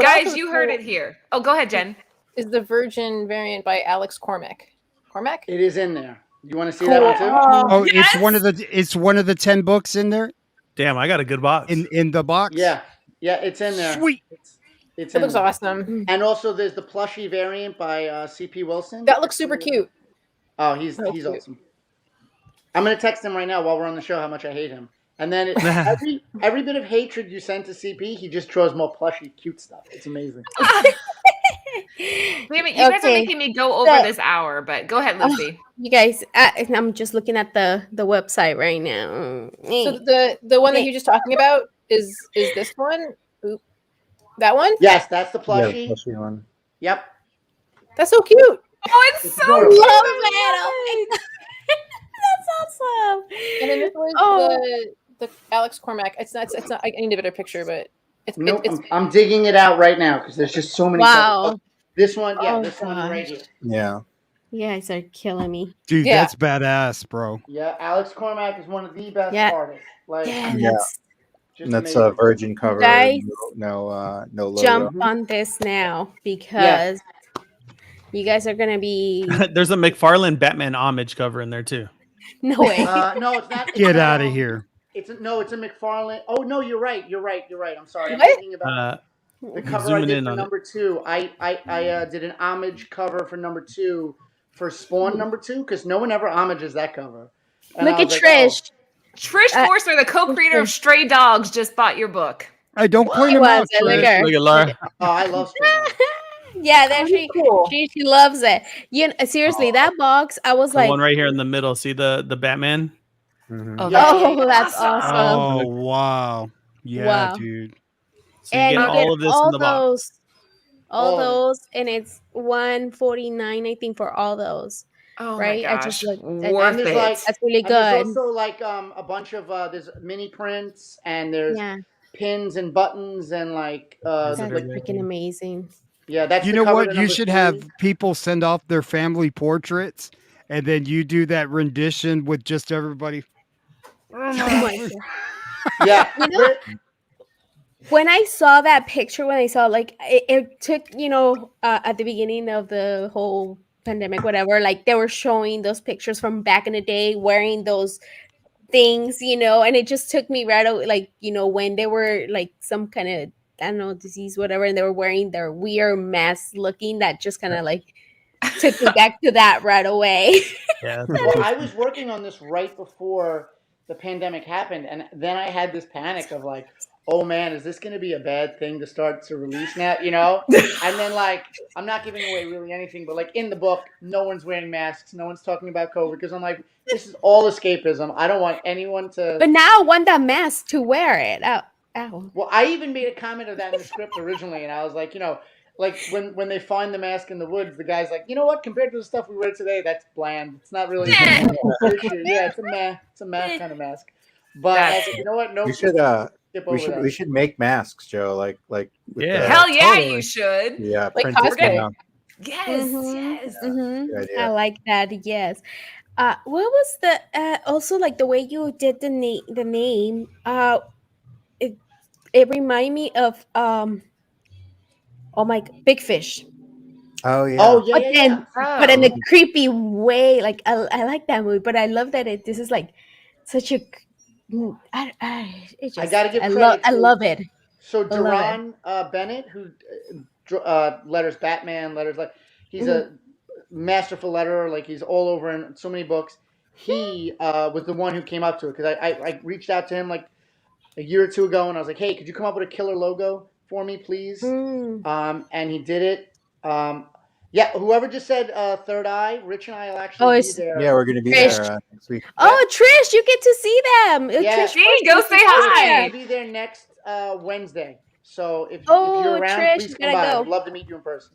Guys, you heard it here. Oh, go ahead, Jen. Is the Virgin variant by Alex Cormack? Cormack? It is in there. You want to see that one too? Oh, yes! it's one of the 10 books in there. Damn, I got a good box. In the box? Yeah, it's in there. Sweet. It looks awesome. And also there's the plushie variant by C.P. Wilson. That looks super cute. Oh, he's awesome. I'm gonna text him right now while we're on the show how much I hate him. And then every bit of hatred you send to CP, he just draws more plushy, cute stuff. It's amazing. Damn it, you guys are making me go over this hour, but go ahead, Lucy. You guys, I'm just looking at the website right now. So the one that you're just talking about is this one? Oop. That one? Yes, that's the plushie. Yeah, the plushie one. Yep. That's so cute. Oh, it's so love cute. it. That's awesome. And then this was the Alex Cormack. It's not. I need a better picture, but it's. I'm digging it out right now because there's just so many. Wow. This one, this one right here. Yeah. You guys are killing me. Dude, that's badass, bro. Yeah, Alex Cormack is one of the best artists. Like, That's a Virgin cover. Guys, no logo. Jump on this now because you guys are gonna be. There's a McFarlane Batman homage cover in there too. No way. No, it's not. Get out of here. It's a McFarlane. Oh no, you're right. I'm sorry. I'm What? thinking about the cover I did for number 2. I did an homage cover for number 2 for Spawn number 2 because no one ever homages that cover. And Look at Trish. Trish Forster, the co-creator of Stray Dogs, just bought your book. I don't point him out. Look at Laura. Oh, I love Stray Dogs. Yeah, that she loves it. You know, seriously, that box, I was The like, one right here in the middle. See the Batman? Mm-hmm. oh, that's awesome. Oh, wow. Yeah, Wow. dude. So you And get you all get of this in the box. those, and it's $149, I think, for all those. Oh right? my gosh. I just like worth it. that's really good. There's also like a bunch of there's mini prints and there's pins and buttons and like that's like freaking amazing. Yeah, that's you know what? You should have people send off their family portraits, and then you do that rendition with just everybody. Oh my God. Yeah. You know, when I saw that picture, when I saw like it took, at the beginning of the whole pandemic, whatever, like they were showing those pictures from back in the day wearing those things, and it just took me right away, like, when they were like some kind of, I don't know, disease, whatever, and they were wearing their weird mask looking, that just kind of like took me back to that right away. Yeah. Well, I was working on this right before the pandemic happened, and then I had this panic of like, oh man, is this going to be a bad thing to start to release now, And then like, I'm not giving away really anything, but like in the book, no one's wearing masks, no one's talking about COVID, because I'm like, this is all escapism. I don't want anyone to. But now I want that mask to wear it. Ow. Well, I even made a comment of that in the script originally, and I was like, like when they find the mask in the woods, the guy's like, you know what? Compared to the stuff we read today, that's bland. It's not really. Yeah, it's a meh kind of mask. But you know what? No, we should make masks, Joe. Like hell yeah, totally. You should. Yeah, like print Yes, I like that. Yes. What was the also like the way you did the name? It reminded me of oh my Big Fish. Oh yeah. Oh yeah, But yeah, then, yeah. but in a creepy way. Like I like that movie, but I love that this is like such a. I gotta give credit. I love it. So I love Duran Bennett, who letters Batman, letters like he's a masterful letterer. Like he's all over in so many books. He was the one who came up to it because I reached out to him like a year or two ago, and I was like, hey, could you come up with a killer logo for me, please? And he did it. Yeah, whoever just said Third Eye, Rich and I will actually be there. Yeah, we're gonna be there next week. Oh, Trish, you get to see them. Yeah. Trish, go say hi. I'll be there next Wednesday. So if you're around, Trish, please come by. I'd love to meet you in person.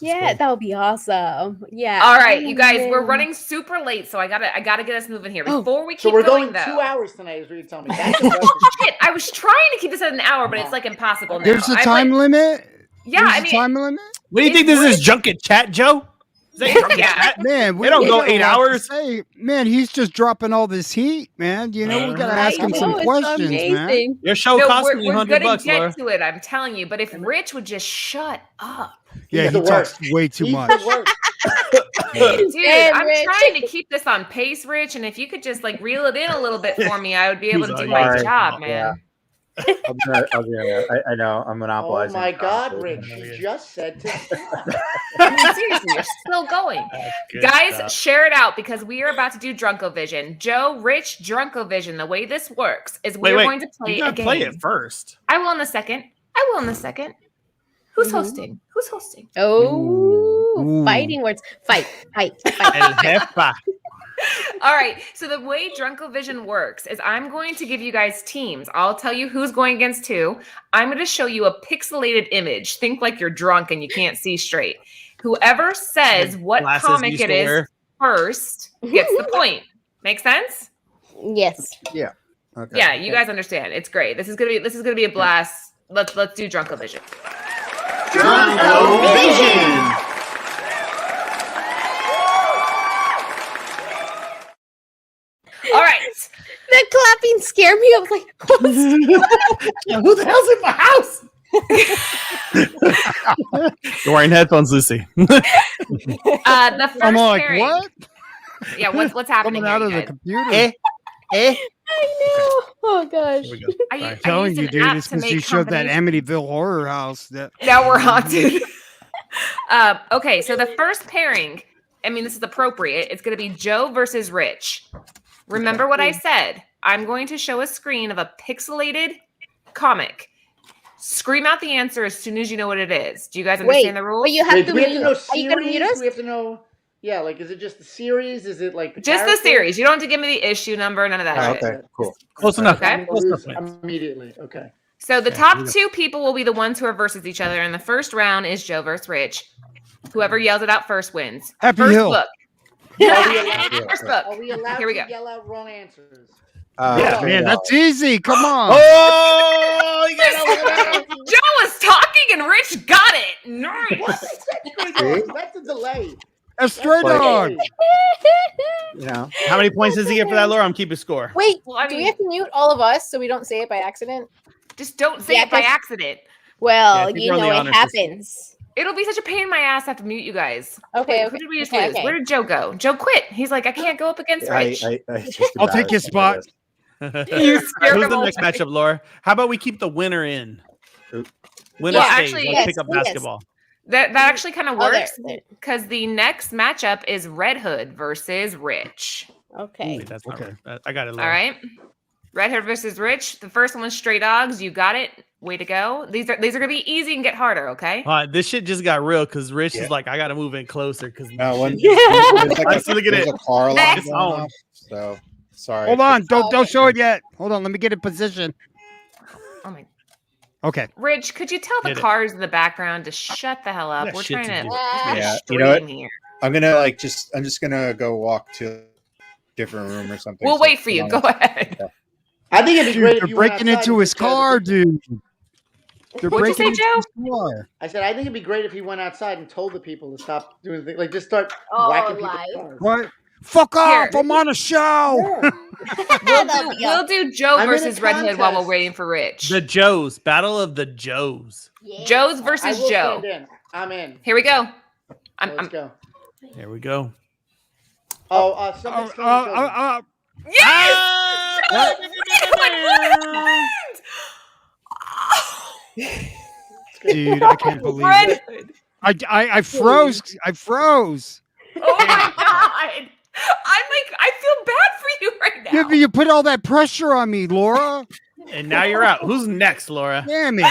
Yeah, that would be awesome. Yeah. All right, you guys, we're running super late, so I gotta get us moving here. Before we keep so we're going though, 2 hours tonight, is what you're telling me. Shit, I was trying to keep this at an hour, but it's like impossible now. There's a time limit. Yeah, There's I mean, a time limit. What do you think this is, Junket Chat, Joe? Is that Junket Chat? Man, we don't go 8 hours. Say, man, he's just dropping all this heat, man. You know, we gotta ask him some questions, man. Your show cost me $100, We're gonna get Laura. to it. I'm telling you. But if Rich would just shut up. Yeah, he talks way too much. Dude, I'm trying to keep this on pace, Rich, and if you could just like reel it in a little bit for me, I would be able to do my job, man. Yeah. I know. I'm monopolizing. Oh my God, Rich! You just said to. I mean, seriously, you're still going. Guys, share it out because we are about to do Drunkovision. Joe, Rich, Drunkovision. The way this works is we're going to play a game. Play it first. I will in a second. Who's hosting? Who's hosting? Oh, fighting words. Fight. All right. So the way Drunkovision works is I'm going to give you guys teams. I'll tell you who's going against who. I'm going to show you a pixelated image. Think like you're drunk and you can't see straight. Whoever says what comic it is first gets the point. Make sense? Yes. Yeah. Okay. Yeah, you guys understand. It's great. This is gonna be a blast. Let's do Drunkovision. Drunkovision. All right. The clapping scared me. I was like, who the hell's in my house? You're wearing headphones, Lucy. The first I'm like, pairing. what? Yeah, what's happening? Coming out of the computer. I know. Oh gosh. I'm telling you, dude, it's because you showed that Amityville Horror House. Now we're haunted. Okay, so the first pairing, I mean, this is appropriate. It's going to be Joe versus Rich. Remember what I said. I'm going to show a screen of a pixelated comic. Scream out the answer as soon as you know what it is. Do you guys understand the rules? But you have to we have to know Are you gonna mute series. us? We have to know. Yeah, like is it just the series? Is it like Just the series. You don't have to give me the issue number, none of that shit. Okay. Cool. Close enough. Okay. Close enough. Immediately. Okay. So the top two people will be the ones who are versus each other, and the first round is Joe versus Rich. Whoever yells it out first wins. Happy First Hill. book. Are First we allowed Here we to go. yell out wrong answers? Yeah, Man, that's easy. Come on. Oh, you got Joe was talking and Rich got it. Nice. What? That's a delay. A stray dog. You know. How many points does he get for that, Laura? I'm keeping score. Wait, Well, I do mean- we have to mute all of us so we don't say it by accident? Just don't say Yeah, it by 'cause- accident. Well, Yeah, I think you we're on know the it honor system. happens. It'll be such a pain in my ass to have to mute you guys. Okay, Who did we just okay, lose? okay. Where did Joe go? Joe quit. He's like, I can't go up against Rich. I'll take your spot. You Who's scared him the away. next matchup, Laura? How about we keep the winner in? Winner Well, stays. actually, Let's yes, pick up yes. basketball. That actually kind of Oh, there, works there. because the next matchup is Red Hood versus Rich. Okay. Wait, that's not Okay. right. I got it. All Laura. right. Red Hood versus Rich. The first one was Stray Dogs. You got it. Way to go. These are gonna be easy and get harder, okay? This shit just got real because Rich is like, I got to move in closer because No, when Let's look at there's it. a car alarm Next. going off, so sorry. Hold on. Don't show it yet. Hold on. Let me get in position. Oh my. Okay. Rich, could you tell the Hit it. cars in the background to shut the hell up? got We're shit trying to to do. Yeah, stream you know what? here. I'm just gonna go walk to a different room or something. We'll so wait for you. come Go on. ahead. I think it'd be Dude, great if they're you went breaking outside into and his took care of car, the people. dude. They're What'd you breaking say, Joe? into his car. I said I think it'd be great if he went outside and told the people to stop doing things, like just start Oh, whacking people's live. cars. What? Fuck off! I'm on a show. We'll do Joe I'm in a versus Red Hood while we're contest. waiting for Rich. The Joes. Battle of the Joes. Joe's I versus will Joe. stand in. I'm in. Here we go. Let's go. Here we go. Oh, somebody's killing children. Yes! Dude, I can't believe Red it. Hood. I froze. I froze. Oh my god! I feel bad for you right now. Yeah, but you put all that pressure on me, Laura. And now you're out. Who's next, Laura? Damn it.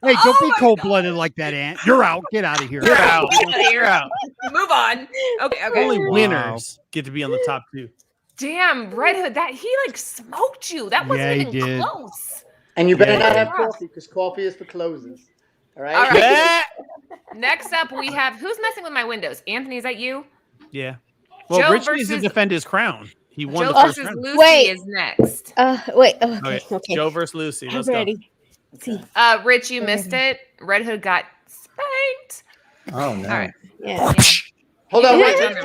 Hey, don't be cold-blooded like that, Aunt. You're out. Get out of here. You're out. You're out. Move on. Okay. Only Wow. winners get to be on the top 2. Damn, Red Hood, he like smoked you. That wasn't Yeah, he even did. close. And you better Yeah. not have coffee because coffee is for closes. All right. All right. Yeah. Next up, we have who's messing with my windows? Anthony, is that you? Yeah. Well, Joe Rich needs to versus- defend his crown. He won Joe the first versus round. Lucy Wait. is next. Wait. Oh, Okay. okay. Joe versus Lucy. I'm Let's go. ready. See. Rich, you missed it. Red Hood got spanked. Oh no. All right. Yeah. Yeah. Hold on. You Wait. can watch on the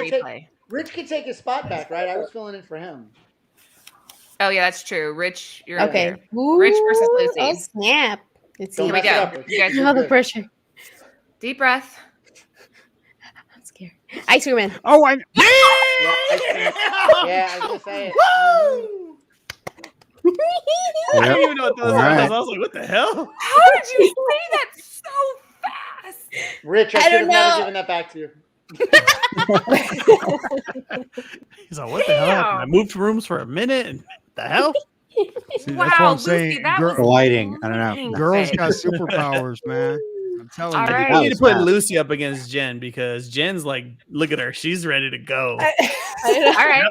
Rich replay. can take his spot back, right? I was filling in for him. Oh yeah, that's true. Rich, you're Okay. okay. Rich versus Lucy. Oh snap! Let's see. Don't Here we mess it go. up, Rich. You guys All the good. pressure. deep breath. I'm scared. Ice cream man. Oh, I Yeah, I was gonna say it. I didn't even know what those All right. was. I was like, what the hell? How did you say that so fast? Rich, I I should have don't never know. given that back to you. He's like, what the hell happened? I moved rooms for a minute and the hell? see, that's what Wow, I'm saying. Lucy, that Girl- was Lighting. I don't know. amazing. girls got superpowers, man. I'm telling All you. right. I need to put fast. Lucy up against Jen because Jen's like, look at her. She's ready to go. All right.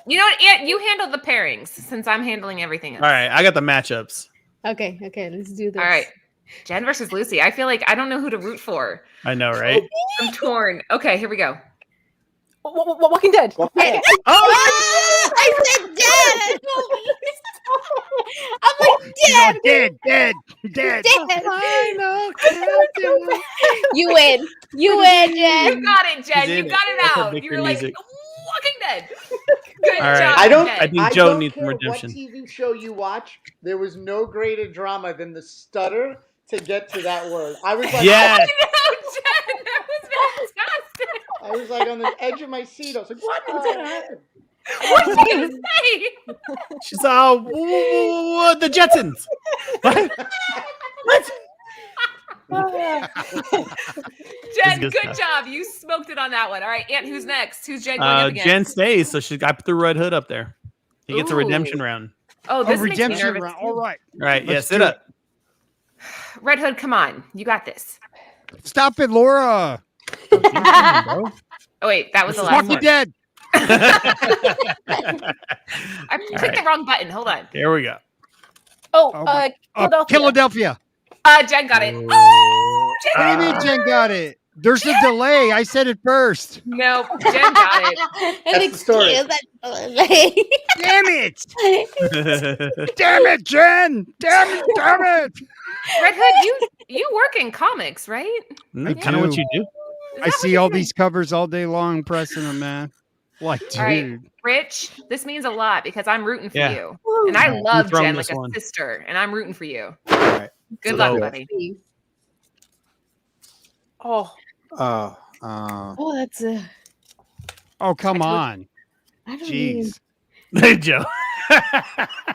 You know what? Aunt, you handle the pairings since I'm handling everything else. All right. I got the matchups. Okay. Let's do this. All right. Jen versus Lucy. I feel like I don't know who to root for. I know, right? I'm torn. Okay, here we go. Walking Dead. Hey, Oh, I said dead. I'm like dead. Dead. Dead. Final You win. You win, Jen. you got it, Jen. She's You in got it. it That's her out. You victory were like, music. Walking Dead. Good All right. job. I don't- Jen. I think I Joe don't needs some care redemption. what TV show you watch. There was no greater drama than the stutter to get to that word. I was like, Yes. I know, Jen. That was fantastic. I was like on the edge of my seat. I was like, what's gonna happen? What are you going to say? She's the Jetsons. What? Jen, good good stuff. job. You smoked it on that one. All right, Aunt, who's next? Who's Jen going up against? Jen stays, so I threw Red Hood up there. He gets a Ooh. redemption round. Oh, Oh, this makes me redemption nervous. round. too. All right. All right. Yeah, Let's sit do up. Red Hood, come on. You got this. Stop it, Laura. Oh, wait, that was the last Walking one. Dead. I clicked the wrong button. Hold on. Here we go. Oh, Oh my- Philadelphia. Philadelphia. Jen got it. Oh. Oh, Jen What do you mean Jen got it? There's a delay. I said it first. Nope, Jen got it. That's the story. Damn it. Damn it, Jen. Damn it. Red Hood, you work in comics, right? Kind of what do. you do. Is I that what see you all do? these covers all day long pressing them, man. Like, dude. All right, Rich, this means a lot because I'm rooting for Yeah. you. And I love thrown Jen this like a one. sister, and I'm rooting for you. All right. Good So luck, do it. buddy. Oh, Oh, that's a. Oh, come on. I don't even. Jeez. Hey, Joe.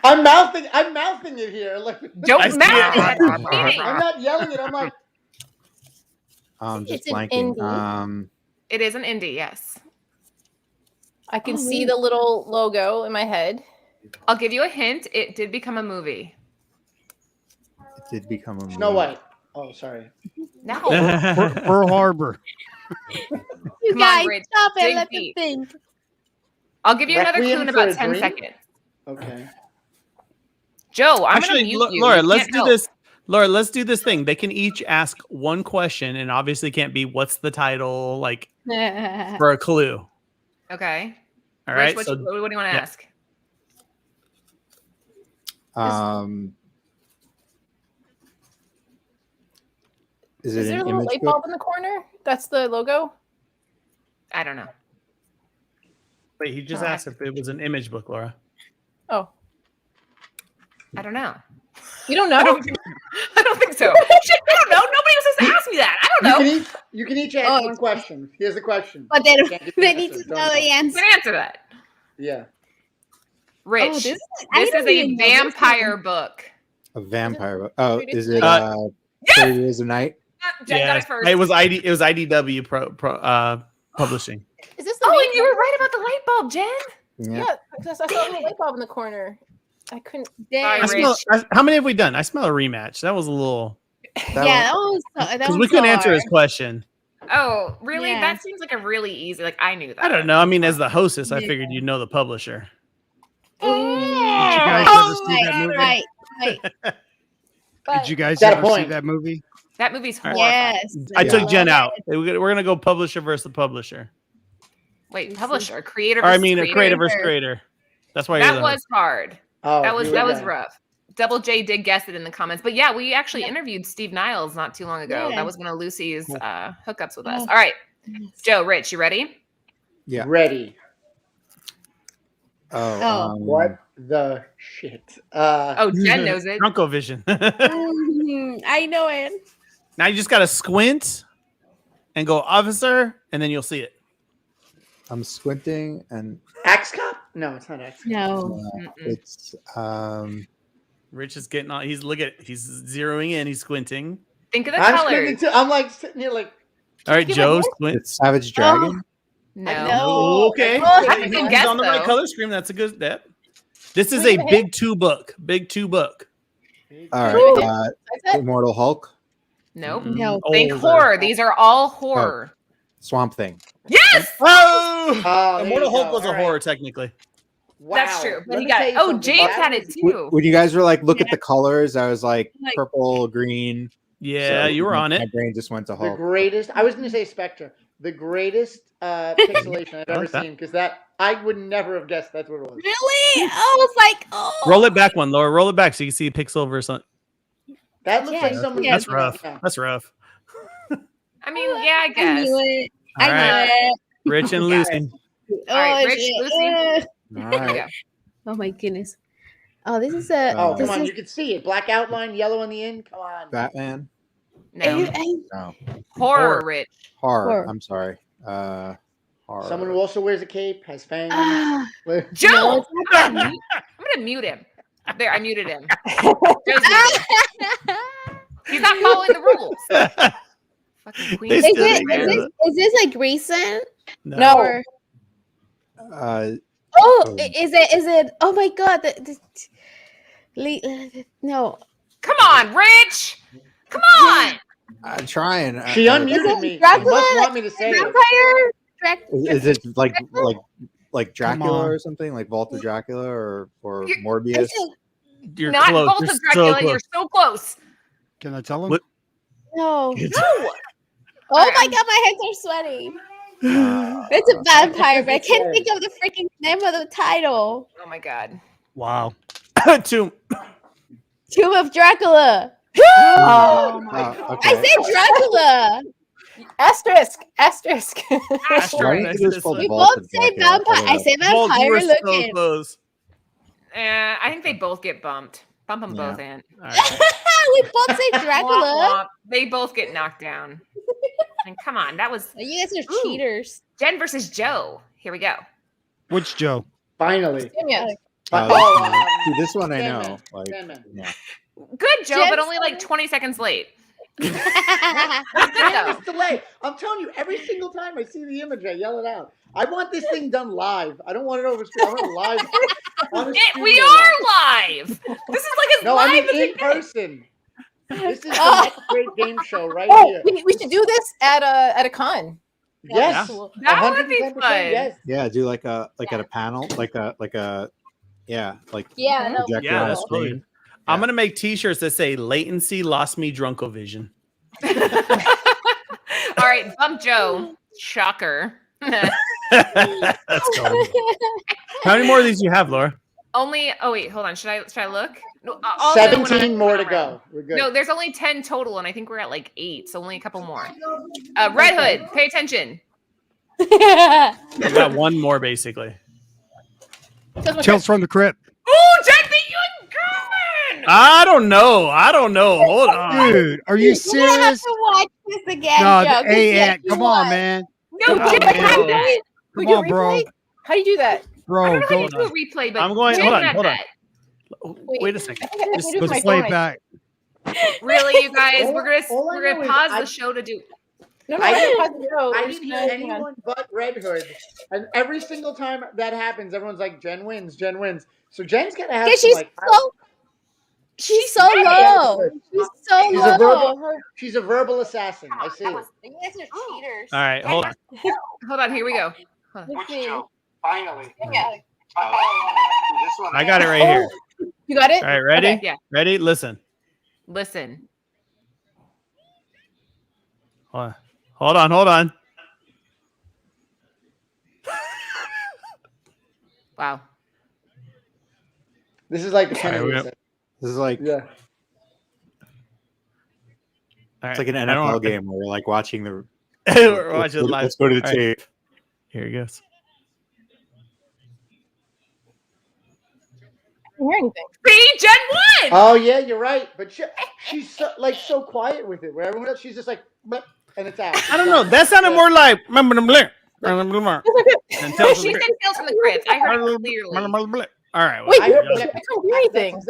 I'm mouthing it here. Like, Don't I see mouth it. it. Meaning. I'm not yelling it. I'm like, just It's an blanking. indie. It is an indie, yes. I can Oh, see really? the little logo in my head. I'll give you a hint. It did become a movie. It did become a movie. Snow White. Oh, sorry. No. Pearl Harbor. You Come on, guys, Rich, stop it. dig Let me deep. think. I'll give you another clue Requiem in for about a 10 Dream? seconds. Okay. Joe, I'm Actually, going to mute you. Laura, You let's can't do help. this. Laura, let's do this thing. They can each ask one question, and obviously can't be what's the title, like for a clue. Okay. All Rich, right. what, So do you want to yeah. ask? Is Is it there a an little image light book? bulb in the corner? That's the logo. I don't know. Wait, he just asked if it was an image book, Laura. Oh, I don't know. you don't know? I don't think so. Shit, I don't know. Nobody else has asked me that. I don't know. You can each ask one question. Here's the question. But they need to know the You answer. can answer that. Yeah. Rich, this this is a vampire book. A vampire book. Oh, is it Yes! 30 Days of Night? Jen got it first. It was IDW publishing. Is this the Oh, main and you were right about the light bulb, Jen. Yeah, because I saw a little light bulb in the corner. I couldn't. Sorry, How many have we done? I smell a rematch. That was a little. That was Because we couldn't answer his question. Oh, really? Yeah. That seems like a really easy. Like I knew that. I don't know. I mean, as the hostess, I figured you'd know the publisher. Did you guys ever see that movie? Right. Did you guys Got a ever see point. that movie? That movie's horrifying. Yes. I took Jen out. We're gonna go publisher versus the publisher. Wait, publisher, creator. Or I versus mean, a creator? creator versus creator. That's why you're That the was hard. Oh, That was here we go. rough. Double J did guess it in the comments, but yeah, we actually interviewed Steve Niles not too long ago. Yeah. That was one of Lucy's hookups with us. All right, Joe, Rich, you ready? Yeah. Ready. Oh. What the shit? Oh, Jen knows it. Drunko vision. I know it. Now you just gotta squint and go officer, and then you'll see it. I'm squinting and Axe Cop? No, it's not Axe Cop. No. it's Rich is getting on. He's zeroing in. He's squinting. Think of the I'm colors. squinting too. I'm like sitting here like. All right, Give Joe, it squint. it's Savage Dragon. No. No. Okay. That's a He's good guess, on the right though. color scheme. That's a good step. This is a big two book. Big two book. All Ooh. right. Immortal Hulk. Nope. No. Think Older. horror. These are all horror. Swamp Thing. Yes. Oh! Oh, there Immortal you Hulk go. was a All right. horror, technically. Wow. That's true. But Let he me got tell it. you Oh, something. James That had it was- too. When you guys were like, look at the colors, I was like Like- purple, green. Yeah, So you were on My it. brain just went to The Hulk. greatest. I was going to say Spectre. The greatest pixelation I've I ever like that. seen, because that I would never have guessed that's what it was. Really? I was like, oh. Roll it back one, Laura. Roll it back so you can see pixel versus. That looks Yeah, like someone. yeah. That's rough. Yeah. That's rough. I mean, yeah, I I guess. knew it. All I right. knew it. Rich and Got Lucy. Oh, right, Rich, shit. Lucy. All There we right. go. Oh my goodness. Oh, this is a. Oh, this come on. is- You can see it. Black outline, yellow on the end. Come on. Batman. No. No. Horror, Rich. Horror. Horror. I'm sorry. Horror. Someone who also wears a cape, has fangs. Ah, Joe! No, it's not that. I'm going to mute him. There, I muted him. Joe's muted. He's not following the rules. Fucking queen. They Is still it? didn't get it. Is this like recent? No. Or, Uh, oh, is it? Is it? Oh my god! No. Come on, Rich! Come on! I'm trying. She Uh, unmuted me. She Dracula? must want me to say it. Vampire? Is it like Dracula on. or something like Vault of Dracula or You're- Morbius? You're Not close. Vault You're of so Dracula. close. You're so close. Can I tell him? What? No. No! Oh my god, my hands are sweating. It's a vampire, but I can't think of the freaking name of the title. Oh my god. Wow. Tomb. Tomb of Dracula. Oh my Oh, god. okay. I said Dracula. Asterisk. Asterisk. Why didn't you just call We Vault both of say Dracula? vampire. I say Walt, you vampire were so looking. close. I think they both get bumped. Bump them Yeah. both in. All right. We both say Womp Dracula. womp. They both get knocked down. And come on, that was You guys are Ooh. cheaters. Jen versus Joe. Here we go. Which Joe? Finally. Yeah. See, this one I Sandman. know. Like, Sandman. yeah. Good, Joe, Jen but only like 20 seconds late. That's good, I though. have this delay. I'm telling you, every single time I see the image, I yell it out. I want this thing done live. I don't want it over screen. I want it live. On a We studio are live. live. This is like as No, I live mean as in it gets. person. This is the Oh. next great game show right Oh, here. we should do this at a con. Yes. That would be 110%, fun. Yes. Yeah, do like at a panel, like a yeah, like Yeah, no. projector Yeah, on a that's screen. brilliant. I'm gonna make T-shirts that say "Latency lost me Drunkovision." All right, bump Joe. Shocker. That's cool. How many more of these do you have, Laura? Only. Oh wait, hold on. Should I look? No, I'll do it when 17 I- more when to I'm go. We're good. No, there's only 10 total, and I think we're at like 8, so only a couple more. Red Hood, pay attention. I got one more basically. Tales from the Crypt. Oh, Jack, you going? I don't know. Hold on. Dude, are you You're gonna have serious? to watch this again, No, Joe. 'cause hey, yes, Ant, you come on, was. man. No, Come on, Jack, man. had that. Come on, bro. How do you do that? I Oh, Bro, don't know how go. to do a replay, but I'm going. Jack Hold on. had Hold on. that. Wait a second. I can do it with Let's my play phone, it back. Really, you guys? All I We're gonna know is pause I- the show to do. No, I didn't- I didn't know. I didn't hear anyone but Red Hood, and every single time that happens, everyone's like, "Jen wins, Jen wins." So Jen's gotta have Because some, she's like, so she's so low. She's so She's a low. verbal- she's a verbal assassin. I see it. You guys are cheaters. All right, hold on. Hold on, here we go. Huh. Let's see. Finally. Yeah. This one. I got it right here. You got it? All right, ready? Okay. Yeah. Ready? Listen. Listen. Hold on. Wow. This is like the Sorry, Kennedy. we- assassin. This is like Yeah. All right. it's like an I don't NFL want- game where we're like watching the. We're watching live. Let's go to the All right, tape. here he goes. I don't hear anything. See, Jen won. Oh yeah, you're right. But she's so quiet with it. Where everyone else, she's just like, "Bleh," and it's out. I don't know. That sounded more like. And No, Tales she from said Tales from the Crypt. I heard it the clearly. Crypt. All right. Wait, I heard I that. can't hear anything.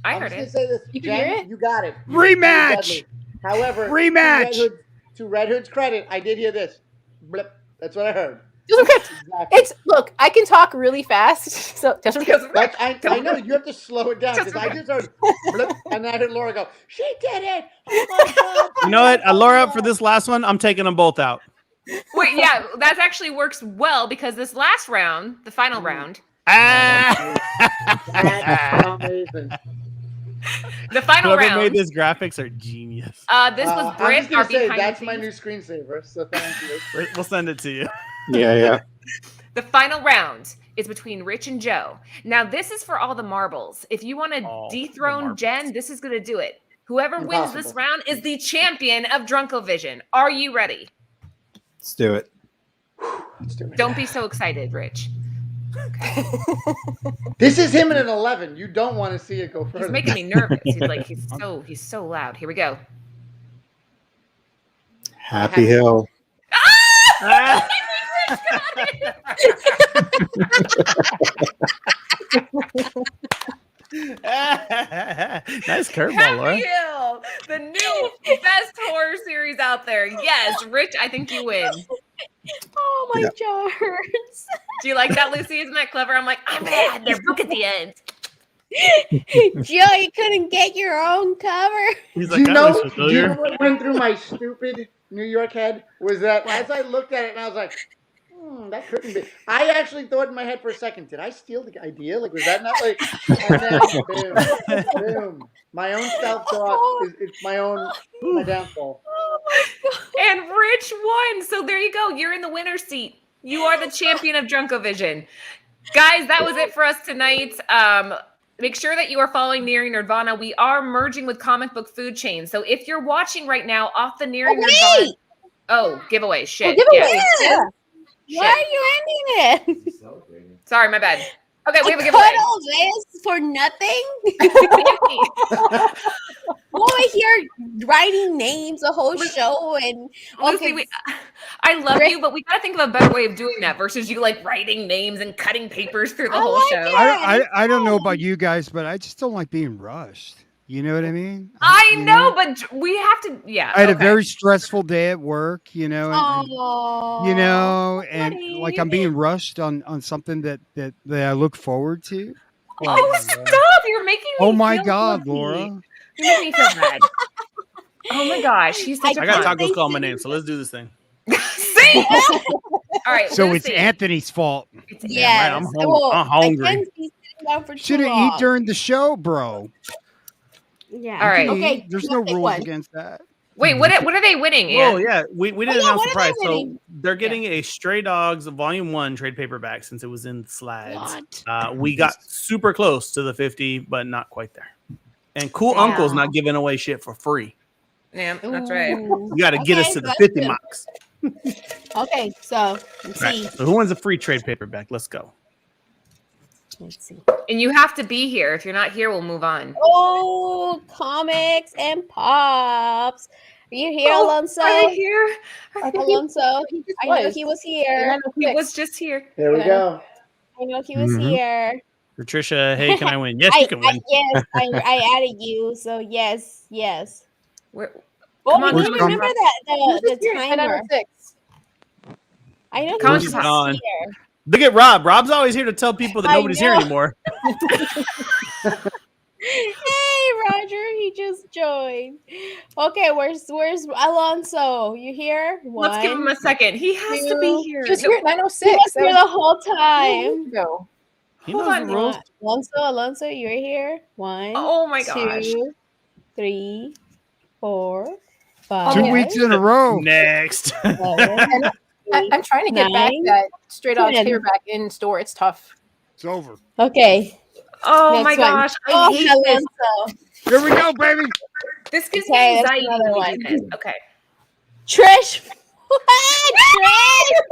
I I'm heard just gonna it. say this. You can Jen, hear it? You got it. Rematch! However, Rematch! To Red Hood's credit, I did hear this. Blip. That's what I heard. It's Exactly. look. I can talk really fast. So just because That's, I know you have to slow it down because I just heard blip, and I heard Laura go, "She did it!" Oh my god! You know what, Laura? For this last one, I'm taking them both out. Wait, yeah, that actually works well because this last round, the final round, That's amazing. the final Whoever round. made this graphics are genius. This was I'm Brit. just gonna Our say behind that's the my scenes. new screensaver. So thank you. We'll send it to you. Yeah. The final round is between Rich and Joe. Now, this is for all the marbles. If you want to All the dethrone marbles. Jen, this is going to do it. Whoever wins this Impossible. round is the champion of Drunkovision. Are you ready? Let's do it. Let's do it. Don't be so excited, Rich. This is him in an 11. You don't want to see it go further. He's making me nervous. He's so loud. Here we go. Happy Hill. Nice curveball, Happy Laura. Hill, the new best horror series out there. Yes, Rich, I think you win. Oh, my Yeah. jaw hurts. Do you like that, Lucy? Isn't that clever? I'm like, I'm mad. Their book at the end. Joe, you couldn't get your own cover. He's Do you that know? looks Do you familiar. know what went through my stupid New York head? Was that as I looked at it and I was like, that couldn't be. I actually thought in my head for a second, did I steal the idea? Like, was that not like? And then, boom. My own self-talk it's my downfall. Oh, my God. And Rich won. So there you go. You're in the winner's seat. You are the champion of Drunkovision. Guys, that was it for us tonight. Make sure that you are following Nearing Nirvana. We are merging with Comic Book Food Chain. So if you're watching right now off the Nearing Nirvana. Wait. Oh, giveaway. Shit. giveaway. Yeah. Why are you ending it? Sorry, my bad. Okay, we have a Cut giveaway. all this for nothing? Over here writing names the whole show and Lucy, I love you, but we gotta think of a better way of doing that versus you like writing names and cutting papers through the I whole like show. it. I don't know about you guys, but I just don't like being rushed. You know what I mean? I You know, but we have to. Yeah, I had a okay. very stressful day at work, you know, and buddy. like I'm being rushed on something that I look forward to. Oh, stop! You're making me. Oh my feel God, guilty. Laura. You make me feel bad. Oh my gosh, he's such a I got punk. tacos calling my name, so let's do this thing. See? All right. So Lucy. it's Anthony's fault. It's Yes. right, I'm hungry. I can't be sitting down for Should too have long. eat during the show, bro. Yeah. All right. Okay. There's no pick rules one. against that. Wait, what are they winning? Oh Ann? yeah, we didn't yeah, announce what the are prize. they So winning? they're getting a Stray Dogs Volume 1 trade paperback since it was in slides. What? We got super close to the 50, but not quite there. And Cool Yeah. Uncle's not giving away shit for free. Yeah, that's right. Ooh. You got to get us Okay, to the that's 50 good. marks. Okay, so let's Right. see. So who wins a free trade paperback? Let's go. Let's see. And you have to be here. If you're not here, we'll move on. Oh, comics and pops. Are you here, Alonso? Are they here? Alonso. I know he was here. He was just here. There we go. I know he was here. Patricia, hey, can I win? Yes, you can win. Yes, I added you. So yes. Come on, on, remember that the timer. 6. I know Come he was on. here. Look at Rob. Rob's always here to tell people that nobody's here anymore. Hey, Roger, he just joined. Okay, where's Alonso? You here? Let's give him a second. He has to be here. He was here at 9:06. He was here the whole time. Go. He knows the rules. Alonso, you're here. 1. Oh my gosh. 2, 3, 4, 5. 2 weeks in a row. Next. 7, I'm trying to get back 9, that straight out 10. paperback in store. It's tough. It's over. Okay. Oh Next my one. gosh. I hate this. Alonso. Here we go, baby. This gives Okay, me that's anxiety. another when we do one. this. Okay. Trish. What?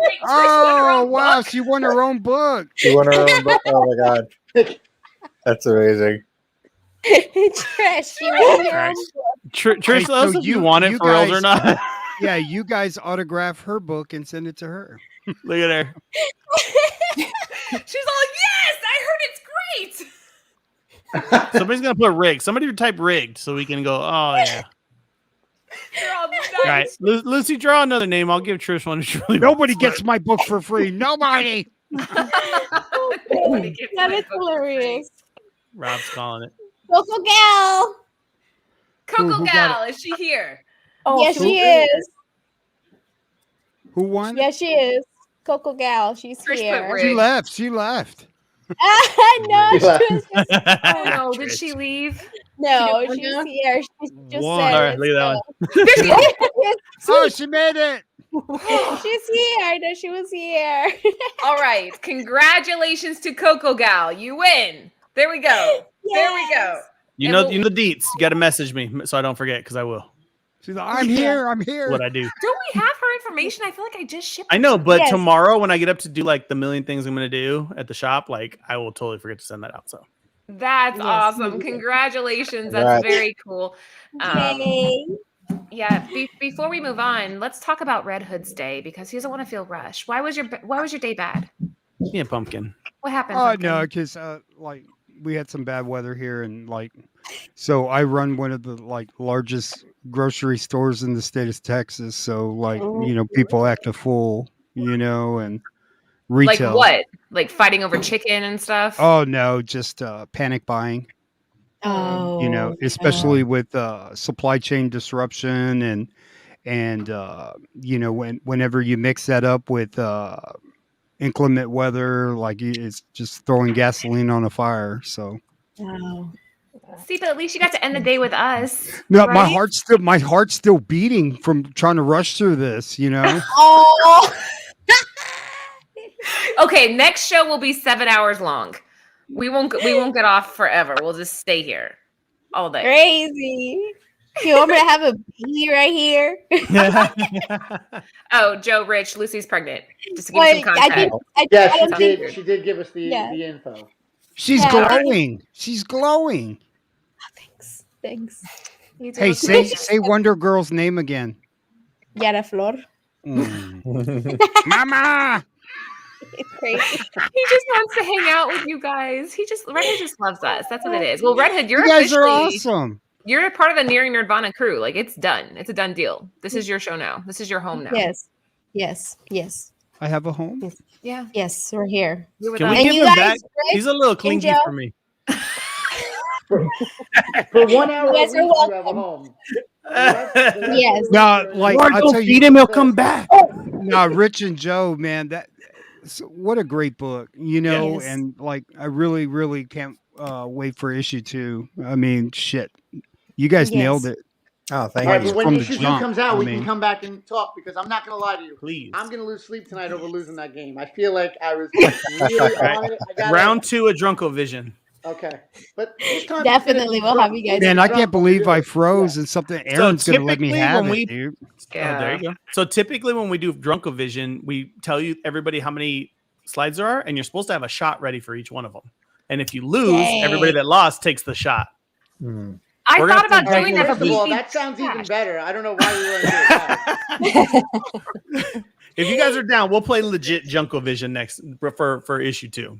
Trish. Oh, wow. She won her own book. You want her own book? Oh my god, that's amazing. Trish, you won your own book. Trish, Hey, let us so if you want it for reals or not. Yeah, you guys autograph her book and send it to her. Look at her. She's all, yes, I heard it's great. Somebody's gonna put rigged. Somebody type rigged so we can go. Oh yeah. They're all nice. All right, Lucy, draw another name. I'll give Trish one. Really Nobody gets my book for free. Nobody. Nobody gets That my is book. hilarious. Rob's calling it. Coco Gal. Coco Who got Gal, is she here? Oh, Yes, she is. Who won? Yes, she is. Coco Gal. She's Trish put here. Rick. She left. She left. No, she was just, Oh no, did she leave? no, She she's won here. She just One. said All right, look at that one. Oh, she made it. She's here. I know she was here. All right. Congratulations to Coco Gal. You win. There we go. There we go. You And know, we'll- you know the deets. You got to message me so I don't forget because I will. She's like, I'm here. I'm here. What I do. Don't we have her information? I feel like I just shipped I know, but Yes. tomorrow when I get up to do like the million things I'm gonna do at the shop, like I will totally forget to send that out. So That's Yes. awesome. Congratulations. That's Congrats. very cool. Yay. Yeah. Before we move on, let's talk about Red Hood's day because he doesn't want to feel rushed. Why was your day bad? yeah, pumpkin. What happened? Oh Pumpkin? no, because like we had some bad weather here, and like, so I run one of the like largest grocery stores in the state of Texas. So like, you know, people act a fool, you know, and retail. Like what? Like fighting over chicken and stuff? Oh no, just panic buying. Oh, You know, especially with supply chain disruption and you know, whenever you mix that up with inclement weather, like it's just throwing gasoline on a fire. So wow. See, but at least you got to end the day with us. no, right? my heart's still beating from trying to rush through this, you know. Oh, Okay, next show will be 7 hours long. We won't get off forever. We'll just stay here all day. crazy. You want me to have a baby right here? Oh, Joe, Rich, Lucy's pregnant. Just to give you Wait, some I context. Yeah, I don't think. she did give us the Yeah. info. She's Yeah. glowing. She's glowing. Thanks. You Hey, do. say Wonder Girl's name again. Yara Flor. Mama. It's crazy. He just wants to hang out with you guys. Red Hood just loves us. That's what it is. Well, Red Hood, you're You guys are officially awesome. you're a part of the Nearing Nerdvana crew. Like it's done. It's a done deal. This is your show now. This is your home now. Yes. I have a home. Yeah. Yes, we're here. You're with Can us. we And give you him guys, back? Rick, He's a little clingy Joe? for me. For 1 hour a You week, guys are you have a welcome. home. Yes. No, like Lord, I'll don't tell feed you, him. He'll come back. no, Rich and Joe, man, what a great book, you know, Yes. and like I really, really can't wait for issue 2. I mean, shit, you guys Yes. nailed it. Oh, All thank right, you. but when From the issue 2 jump, comes out, I we mean- can come back and talk because I'm not going to lie to you. Please. I'm going to lose sleep tonight over losing that game. I feel like I was really on it. I gotta- Round 2 of Drunko Vision. Okay. But this time Definitely we'll have you guys. Man, I can't believe I Yeah. froze and something. Aaron's gonna let me typically have when it, we- dude. Yeah. Oh, there you go. So typically when we do Drunko Vision, we tell you everybody how many slides there are, and you're supposed to have a shot ready for each one of them. and if you lose, everybody that lost takes the shot. I thought about doing that, First but of all, that sounds even better. I don't know why we weren't doing that. If you guys are down, we'll play legit Junkovision next for issue 2.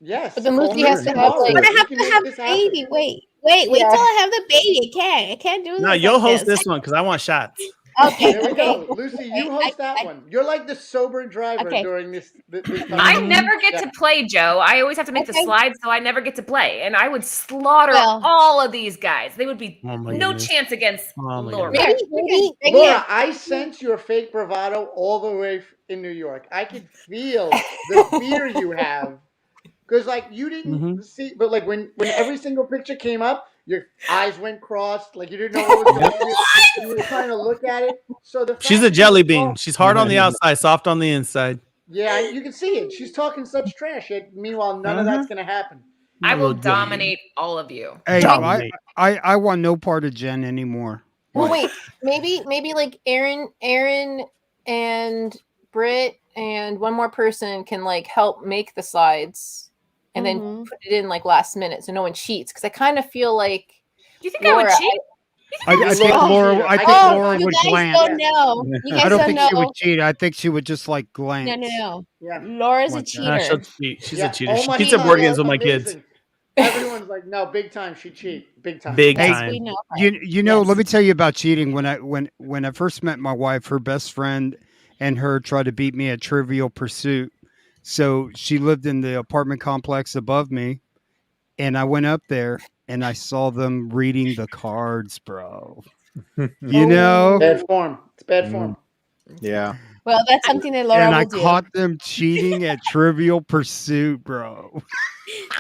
Yes, but then Lucy has to have like. But I have to have baby. Wait till I have the baby. I can't do this. No, you'll host this one because I want shots. Okay, there we go. Lucy, you host that one. You're like the sober driver during this time. I never get to play, Joe. I always have to make the slides, so I never get to play. And I would slaughter all of these guys. They would be no chance against Laura. Laura, I sense your fake bravado all the way in New York. I could feel the fear you have. Because, like, you didn't see, but, like, when every single picture came up, your eyes went crossed, like, you didn't know what was going on. You were trying to look at it. So she's a jelly bean. She's hard on the outside, soft on the inside. Yeah, you can see it. She's talking such trash. Yet, meanwhile, none of that's going to happen. I will dominate all of you. Hey, I want no part of Jen anymore. Well, wait, maybe like Aaron and Britt and one more person can like help make the slides. And then put it in like last minute so no one cheats. Because I kind of feel like. Do you think I would cheat? I think Laura would glance. I don't think she would cheat. I think she would just like glance. No. Yeah. Laura's a cheater. She'll cheat. She's a cheater. She keeps at board games with my kids. Everyone's like, no, big time. She cheat. Big time. Big time. You know, let me tell you about cheating. When I first met my wife, her best friend and her tried to beat me at Trivial Pursuit. So she lived in the apartment complex above me, and I went up there and I saw them reading the cards, bro. You know, bad form. It's bad form. Yeah. Well, that's something that Laura will do. And I caught them cheating at Trivial Pursuit, bro.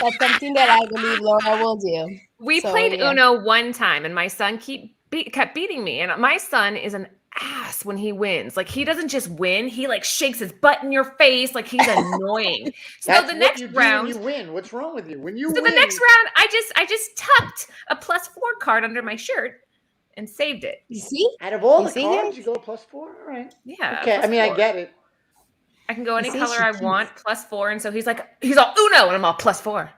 That's something that I believe Laura will do. We played Uno one time, and my son kept beating me. And my son is an ass when he wins. Like, he doesn't just win, he like shakes his butt in your face, like he's annoying. So the next round, you win. What's wrong with you? When you win, the next round, I just tucked a +4 card under my shirt and saved it. You see? Out of all the cards, you go +4. All right. Yeah. Okay. I mean, I get it. I can go any color I want, +4, and so he's all Uno, and I'm all +4,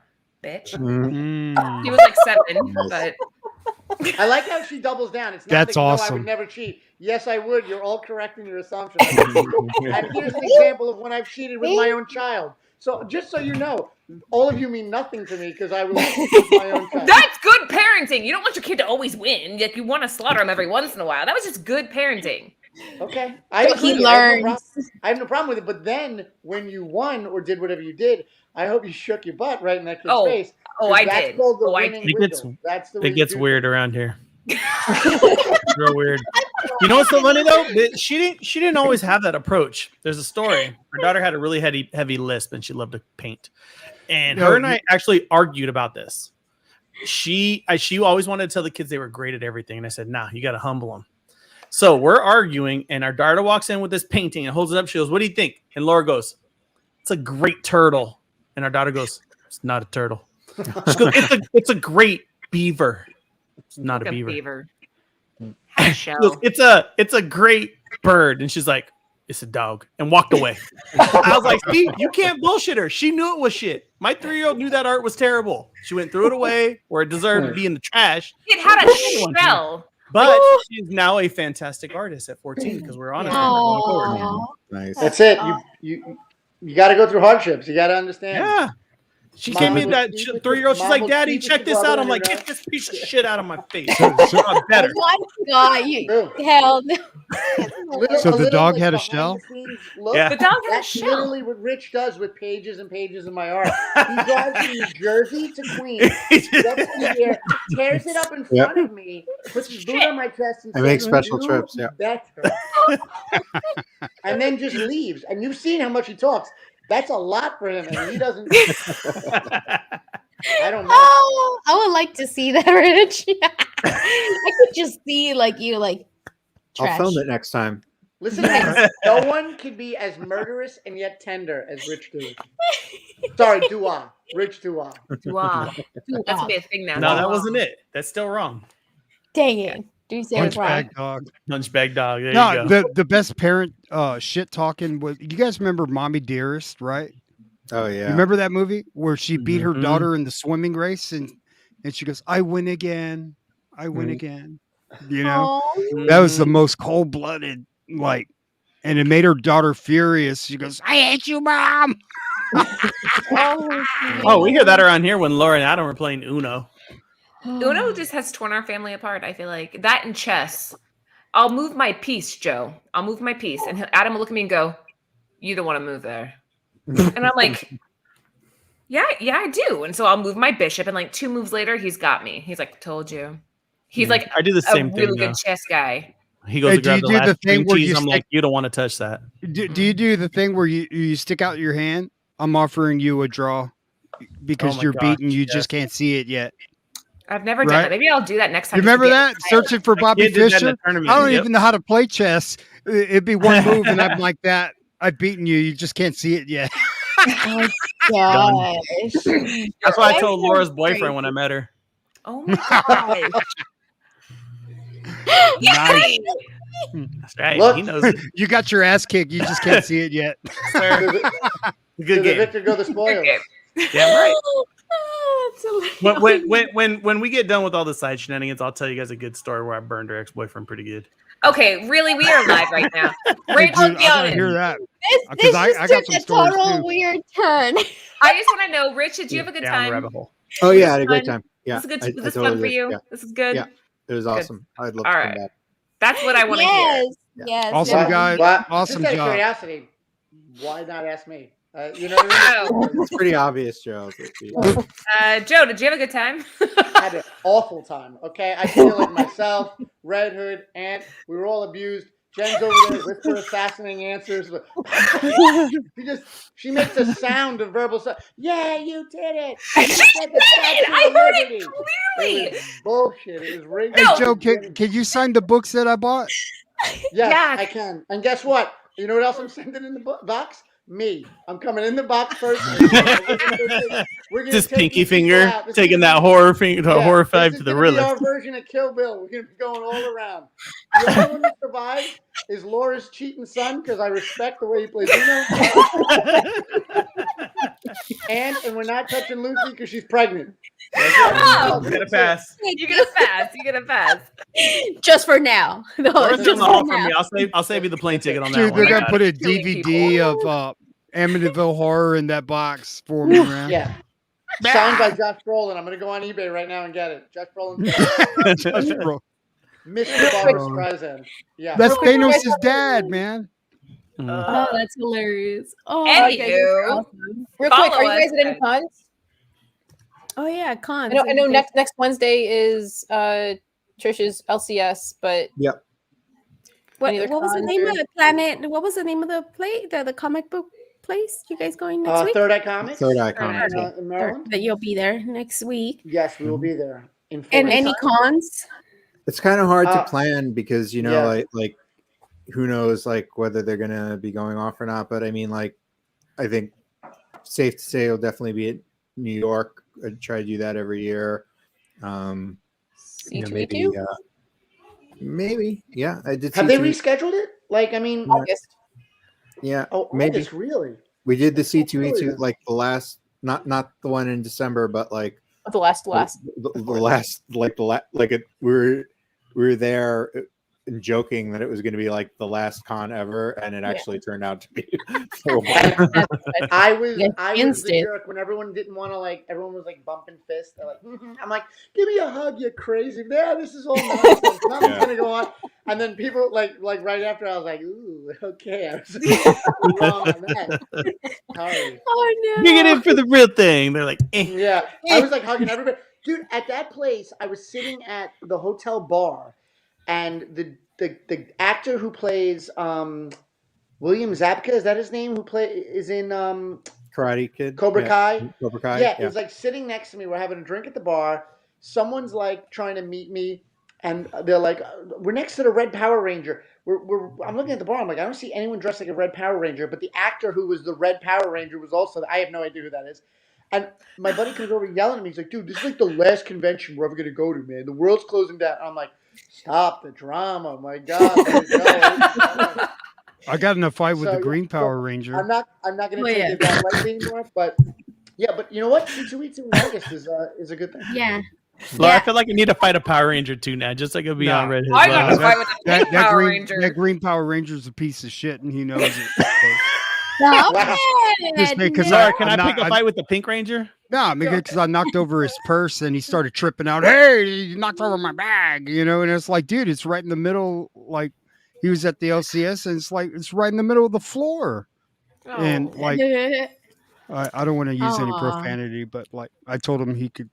bitch. He was like 7, but. I like how she doubles down. It's not that's like, awesome. No, I would never cheat. Yes, I would. You're all correct in your assumption. And here's an example of when I've cheated with my own child. So just so you know, all of you mean nothing to me because I will cheat with my own child. That's good parenting. You don't want your kid to always win. Like, you want to slaughter him every once in a while. That was just good parenting. Okay. He learns. I have no problem with it. But then when you won or did whatever you did, I hope you shook your butt right in that kid's face. I did. It gets weird around here. Real weird. You know what's so funny though? She didn't always have that approach. There's a story. Her daughter had a really heavy lisp, and she loved to paint. And her and I actually argued about this. She always wanted to tell the kids they were great at everything, and I said, "Nah, you got to humble them." So we're arguing, and our daughter walks in with this painting and holds it up. She goes, "What do you think?" And Laura goes, "It's a great turtle." And our daughter goes, "It's not a turtle." She goes, it's a great beaver. It's not a beaver. Goes, it's a great bird. And she's like, "It's a dog," and walked away. I was like, "See, you can't bullshit her. She knew it was shit. My 3-year-old knew that art was terrible. She went threw it away where it deserved to be in the trash. It had a shell. But she's now a fantastic artist at 14 because we're honest. Nice. That's it. You got to go through hardships. You got to understand. Yeah. She came in that 3-year-old. She's like, "Daddy, check this out." I'm like, "Get this piece of shit out of my face." Better. Oh my God, you hell no. So the dog had a shell? Yeah. The dog had a That's shell. literally what Rich does with pages and pages of my art. He drives from New Jersey to Queens, gets me here, tears it up in front of me, puts his boot on my chest, and makes special trips. Yeah. Better. And then just leaves. And you've seen how much he talks. That's a lot for him, and he doesn't. I don't know. Oh, I would like to see that, Rich. I could just see you trash. I'll film it next time. Listen to me. No one can be as murderous and yet tender as Rich Douek. Sorry, Dua. Rich Dua. Wow. That's gonna be a thing now. No, that wasn't it. That's still wrong. Dang it. Do you say it wrong? Hunchback dog. Hunchback dog. There you go. The best parent shit talking was. You guys remember Mommy Dearest, right? Oh yeah. You remember that movie where she beat her Mhm. daughter in the swimming race and she goes, "I win again. I win Mhm. again." You know? Oh, That was the most cold-blooded, like, and it made her daughter furious. She goes, "I hate you, mom." Oh, we hear that around here when Laura and Adam are playing Uno. Uno just has torn our family apart. I feel like that and chess. I'll move my piece, Joe. I'll move my piece, and Adam will look at me and go, "You don't want to move there," and I'm like, "Yeah, I do." And so I'll move my bishop, and like 2 moves later, he's got me. He's like, "Told you." He's like I do the a same really thing. good chess guy. He goes Hey, to do you grab the do the last thing cream where cheese. you I'm like, stick- you don't want to touch that. Do you do the thing where you stick out your hand? I'm offering you a draw because Oh my you're gosh, beaten. You yes. just can't see it yet. I've never done Right. that. Maybe I'll do that next time. You just to remember get that? excited. Searching for Bobby kid did that in Fischer? a tournament, I don't yep. even know how to play chess. It'd be one move, and I'm like that. I've beaten you. You just can't see it yet. oh gosh. That's why I told Laura's boyfriend when I met her. Oh my gosh. Nice. That's right. Look. He knows it. You got your ass kicked. You just can't see it yet. Sir. To the Good game. victor go the spoils. Okay. Damn right. That's hilarious. When we get done with all the side shenanigans, I'll tell you guys a good story where I burned her ex-boyfriend pretty good. Okay, really, we are live right now. Hey, Rachel dude, I gotta Young. hear that. This 'Cause I got just some took a stories, total too. weird turn. I just want to know, Rich, did you have a good Down the time? rabbit hole. Oh Was yeah, I this had a great fun? time. Yeah, Was this, I was this totally fun for did. you? Yeah, This is good? Yeah. It was awesome. I'd love All to right. come back. That's what I want to hear. Yes. Yeah. Yes. Awesome yes. guy. Well, Awesome just out of job. curiosity, why not ask me? You know what I mean? It's pretty obvious, Joe. Joe, did you have a good time? I had an awful time. Okay, I feel like myself, Red Hood, Ant. We were all abused. Jen's over there whisper assassinating answers. But she makes a sound of verbal stuff. Yeah, you did it. You said the Statue I of heard it Liberty. clearly. It was bullshit. It was rigged. Hey, No. Joe, can you sign the books that I bought? Yes, Yes. I can. And guess what? You know what else I'm sending in the box? Me. I'm coming in the box first. We're gonna Just take pinky these people finger, out. This taking is that gonna horror finger, be- horror this five is to the gonna be realist. our version of Kill Bill. We're gonna be going all around. The only one that survives is Laura's cheating son because I respect the way he plays Uno. and we're not touching Lucy because she's pregnant. Oh, You gotta pass. you get a pass. You get a pass. Just for now. No, Laura's just in the for hall from now. me. I'll save you the plane ticket on that Dude, one. they're I gonna got put it. a Killing DVD of Amityville Horror in that box for me, man. Yeah. Signed by Josh Brolin. I'm gonna go on eBay right now and get it. Josh Brolin, That's bro- Mr. Barbara Streisand. Yeah. That's Real quick, Thanos' guys. dad, man. Oh, that's hilarious. Oh, Anywho. you guys are awesome. Real quick, Follow are you guys us, at any guys. cons? Oh yeah, cons. I know next Wednesday is Trish's LCS, but What any other was the cons name or- of the planet? What was the name of the play? The comic book place? You guys going next week? Third Eye Comics. Third Eye Comics. In Maryland. That you'll be there next week. Yes, we will be there. In And Florida. any cons? It's kind of hard to plan because yeah. like who knows like whether they're gonna be going off or not. But I mean, like, I think safe to say it'll definitely be at New York. I try to do that every year. Maybe, maybe, yeah. I did. Have they C2E rescheduled it? Like, I mean, August. Yeah, oh, maybe. August, really? We did the Really? C2E2 like the last, not the one in December, but like The last. the last, we were there and joking that it was going to be like the last con ever, and it actually turned out to be for a while. I was Yes, the instant. jerk when everyone didn't want to, like, everyone was like bumping fists. They're like, I'm like, give me a hug, you crazy. Yeah, this is all nonsense. Nothing's gonna go on. And then people like right after, I was like, ooh, okay, I was wrong on that. Sorry. Oh no! Bring it in for the real thing. They're like, Yeah, I was like hugging everybody. Dude, at that place, I was sitting at the hotel bar, and the actor who plays William Zabka, is that his name? Is in Karate Kid, Cobra Kai. Cobra Kai. Yeah, it was like sitting next to me. We're having a drink at the bar. Someone's like trying to meet me, and they're like, "We're next to the Red Power Ranger." I'm looking at the bar. I'm like, I don't see anyone dressed like a Red Power Ranger. But the actor who was the Red Power Ranger was also. I have no idea who that is. And my buddy comes over yelling at me. He's like, "Dude, this is like the last convention we're ever gonna go to, man. The world's closing down." I'm like, "Stop the drama, my God!" I got in a fight with So, the Green so Power Ranger. I'm not going to Oh, take yeah. it that lightly anymore, but you know what? C2E2 in August is a good thing. Yeah. Well, I feel like I need to fight a Power Ranger too now, just like it'll be on No. Red Hood. I got to that- fight with the pink Power Ranger. That Green Power Ranger's a piece of shit, and he knows it. Stop Wow. Just because Sorry, can I'm I not- pick a fight with the Pink Ranger? No, because I knocked over his purse and he started tripping out. Hey, you knocked over my bag, and it's like, dude, it's right in the middle. Like, he was at the LCS and it's right in the middle of the floor. And Oh. like, I don't want to use any Aw. profanity, but like, I told him he could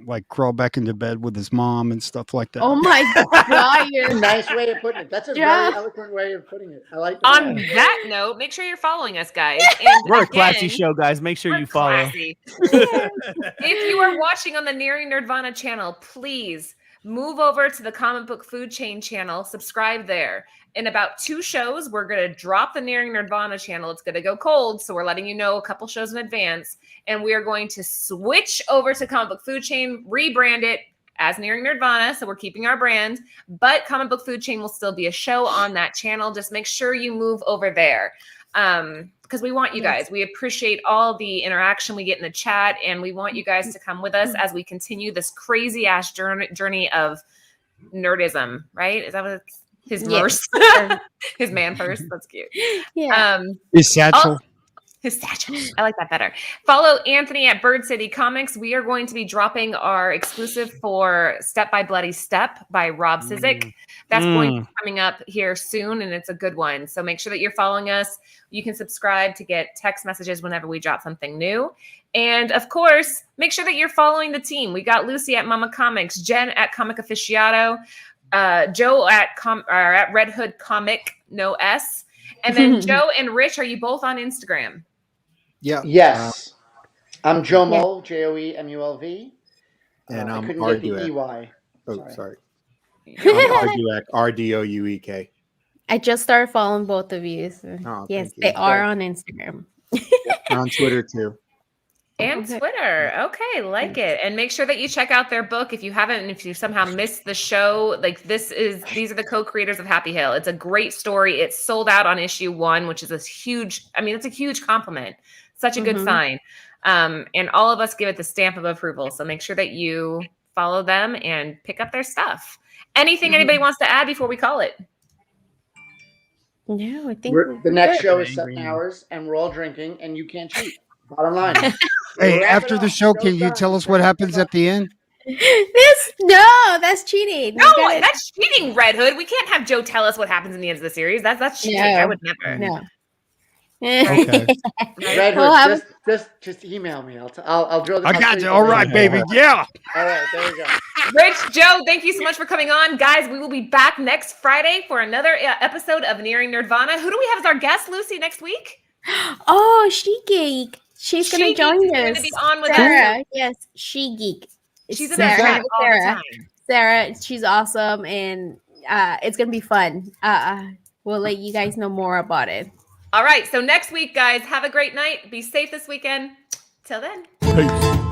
like crawl back into bed with his mom and stuff like that. Oh my god, you're Nice way of putting it. That's a Yeah. very eloquent way of putting it. I like that. On that note, make sure you're following us, guys. And We're a classy again, show, guys. Make sure we're you follow. classy. If you are watching on the Nearing Nerdvana channel, please move over to the Comic Book Food Chain channel. Subscribe there. In about 2 shows, we're going to drop the Nearing Nerdvana channel. It's going to go cold, so we're letting you know a couple shows in advance. And we are going to switch over to Comic Book Food Chain, rebrand it as Nearing Nerdvana, so we're keeping our brand. But Comic Book Food Chain will still be a show on that channel. Just make sure you move over there. Because we want you guys. We appreciate all the interaction we get in the chat, and we want you guys to come with us as we continue this crazy ass journey of nerdism. Right? Is that what it's his purse? His man purse. That's cute. yeah. His satchel. His satchel. I like that better. Follow Anthony at Bird City Comics. We are going to be dropping our exclusive for Step by Bloody Step by Rob Sizik. That's going to be coming up here soon, and it's a good one. So make sure that you're following us. You can subscribe to get text messages whenever we drop something new. And of course, make sure that you're following the team. We got Lucy at Mama Comics, Jen at Comic Aficionado, Joe at Red Hood Comic, no S. And then Joe and Rich, are you both on Instagram? Yeah. Yes. I'm Joe Mul, JoeMulv. And I I'm couldn't get the Rdouek. EY. Oh, sorry. I'm Rdouek. RDOUEK. I just started following both of you. So. Oh, Yes, thank you. they are on Instagram. On Twitter too. And Twitter. Okay, like it. And make sure that you check out their book if you haven't, and if you somehow missed the show. Like these are the co-creators of Happy Hill. It's a great story. It's sold out on issue 1, which is it's a huge compliment. Such a good sign. And all of us give it the stamp of approval. So make sure that you follow them and pick up their stuff. Anything anybody wants to add before we call it? No, I think The next good. show is 7 hours, and we're all drinking, and you can't cheat. Bottom line. Hey, Wrap after it the up. show, Show's can you done. tell us what happens at the end? That's cheating. No, that's cheating, Red Hood. We can't have Joe tell us what happens in the end of the series. That's cheating. No. I would never. No. Okay. Red We'll Hood, have just email me. I'll drill the. I I'll got show you. the All right, link. baby. Yeah. All right, there we go. Rich, Joe, thank you so much for coming on. Guys, we will be back next Friday for another episode of Nearing Nerdvana. Who do we have as our guest, Lucy, next week? Oh, She Geek. She's going to join She's us. going to be on with Sarah. us. Yes, She Geek. She's in Sarah. our chat all the Sarah. time. Sarah, she's awesome, and it's going to be fun. We'll let you guys know more about it. All right, so next week, guys, have a great night. Be safe this weekend. Till then. Peace.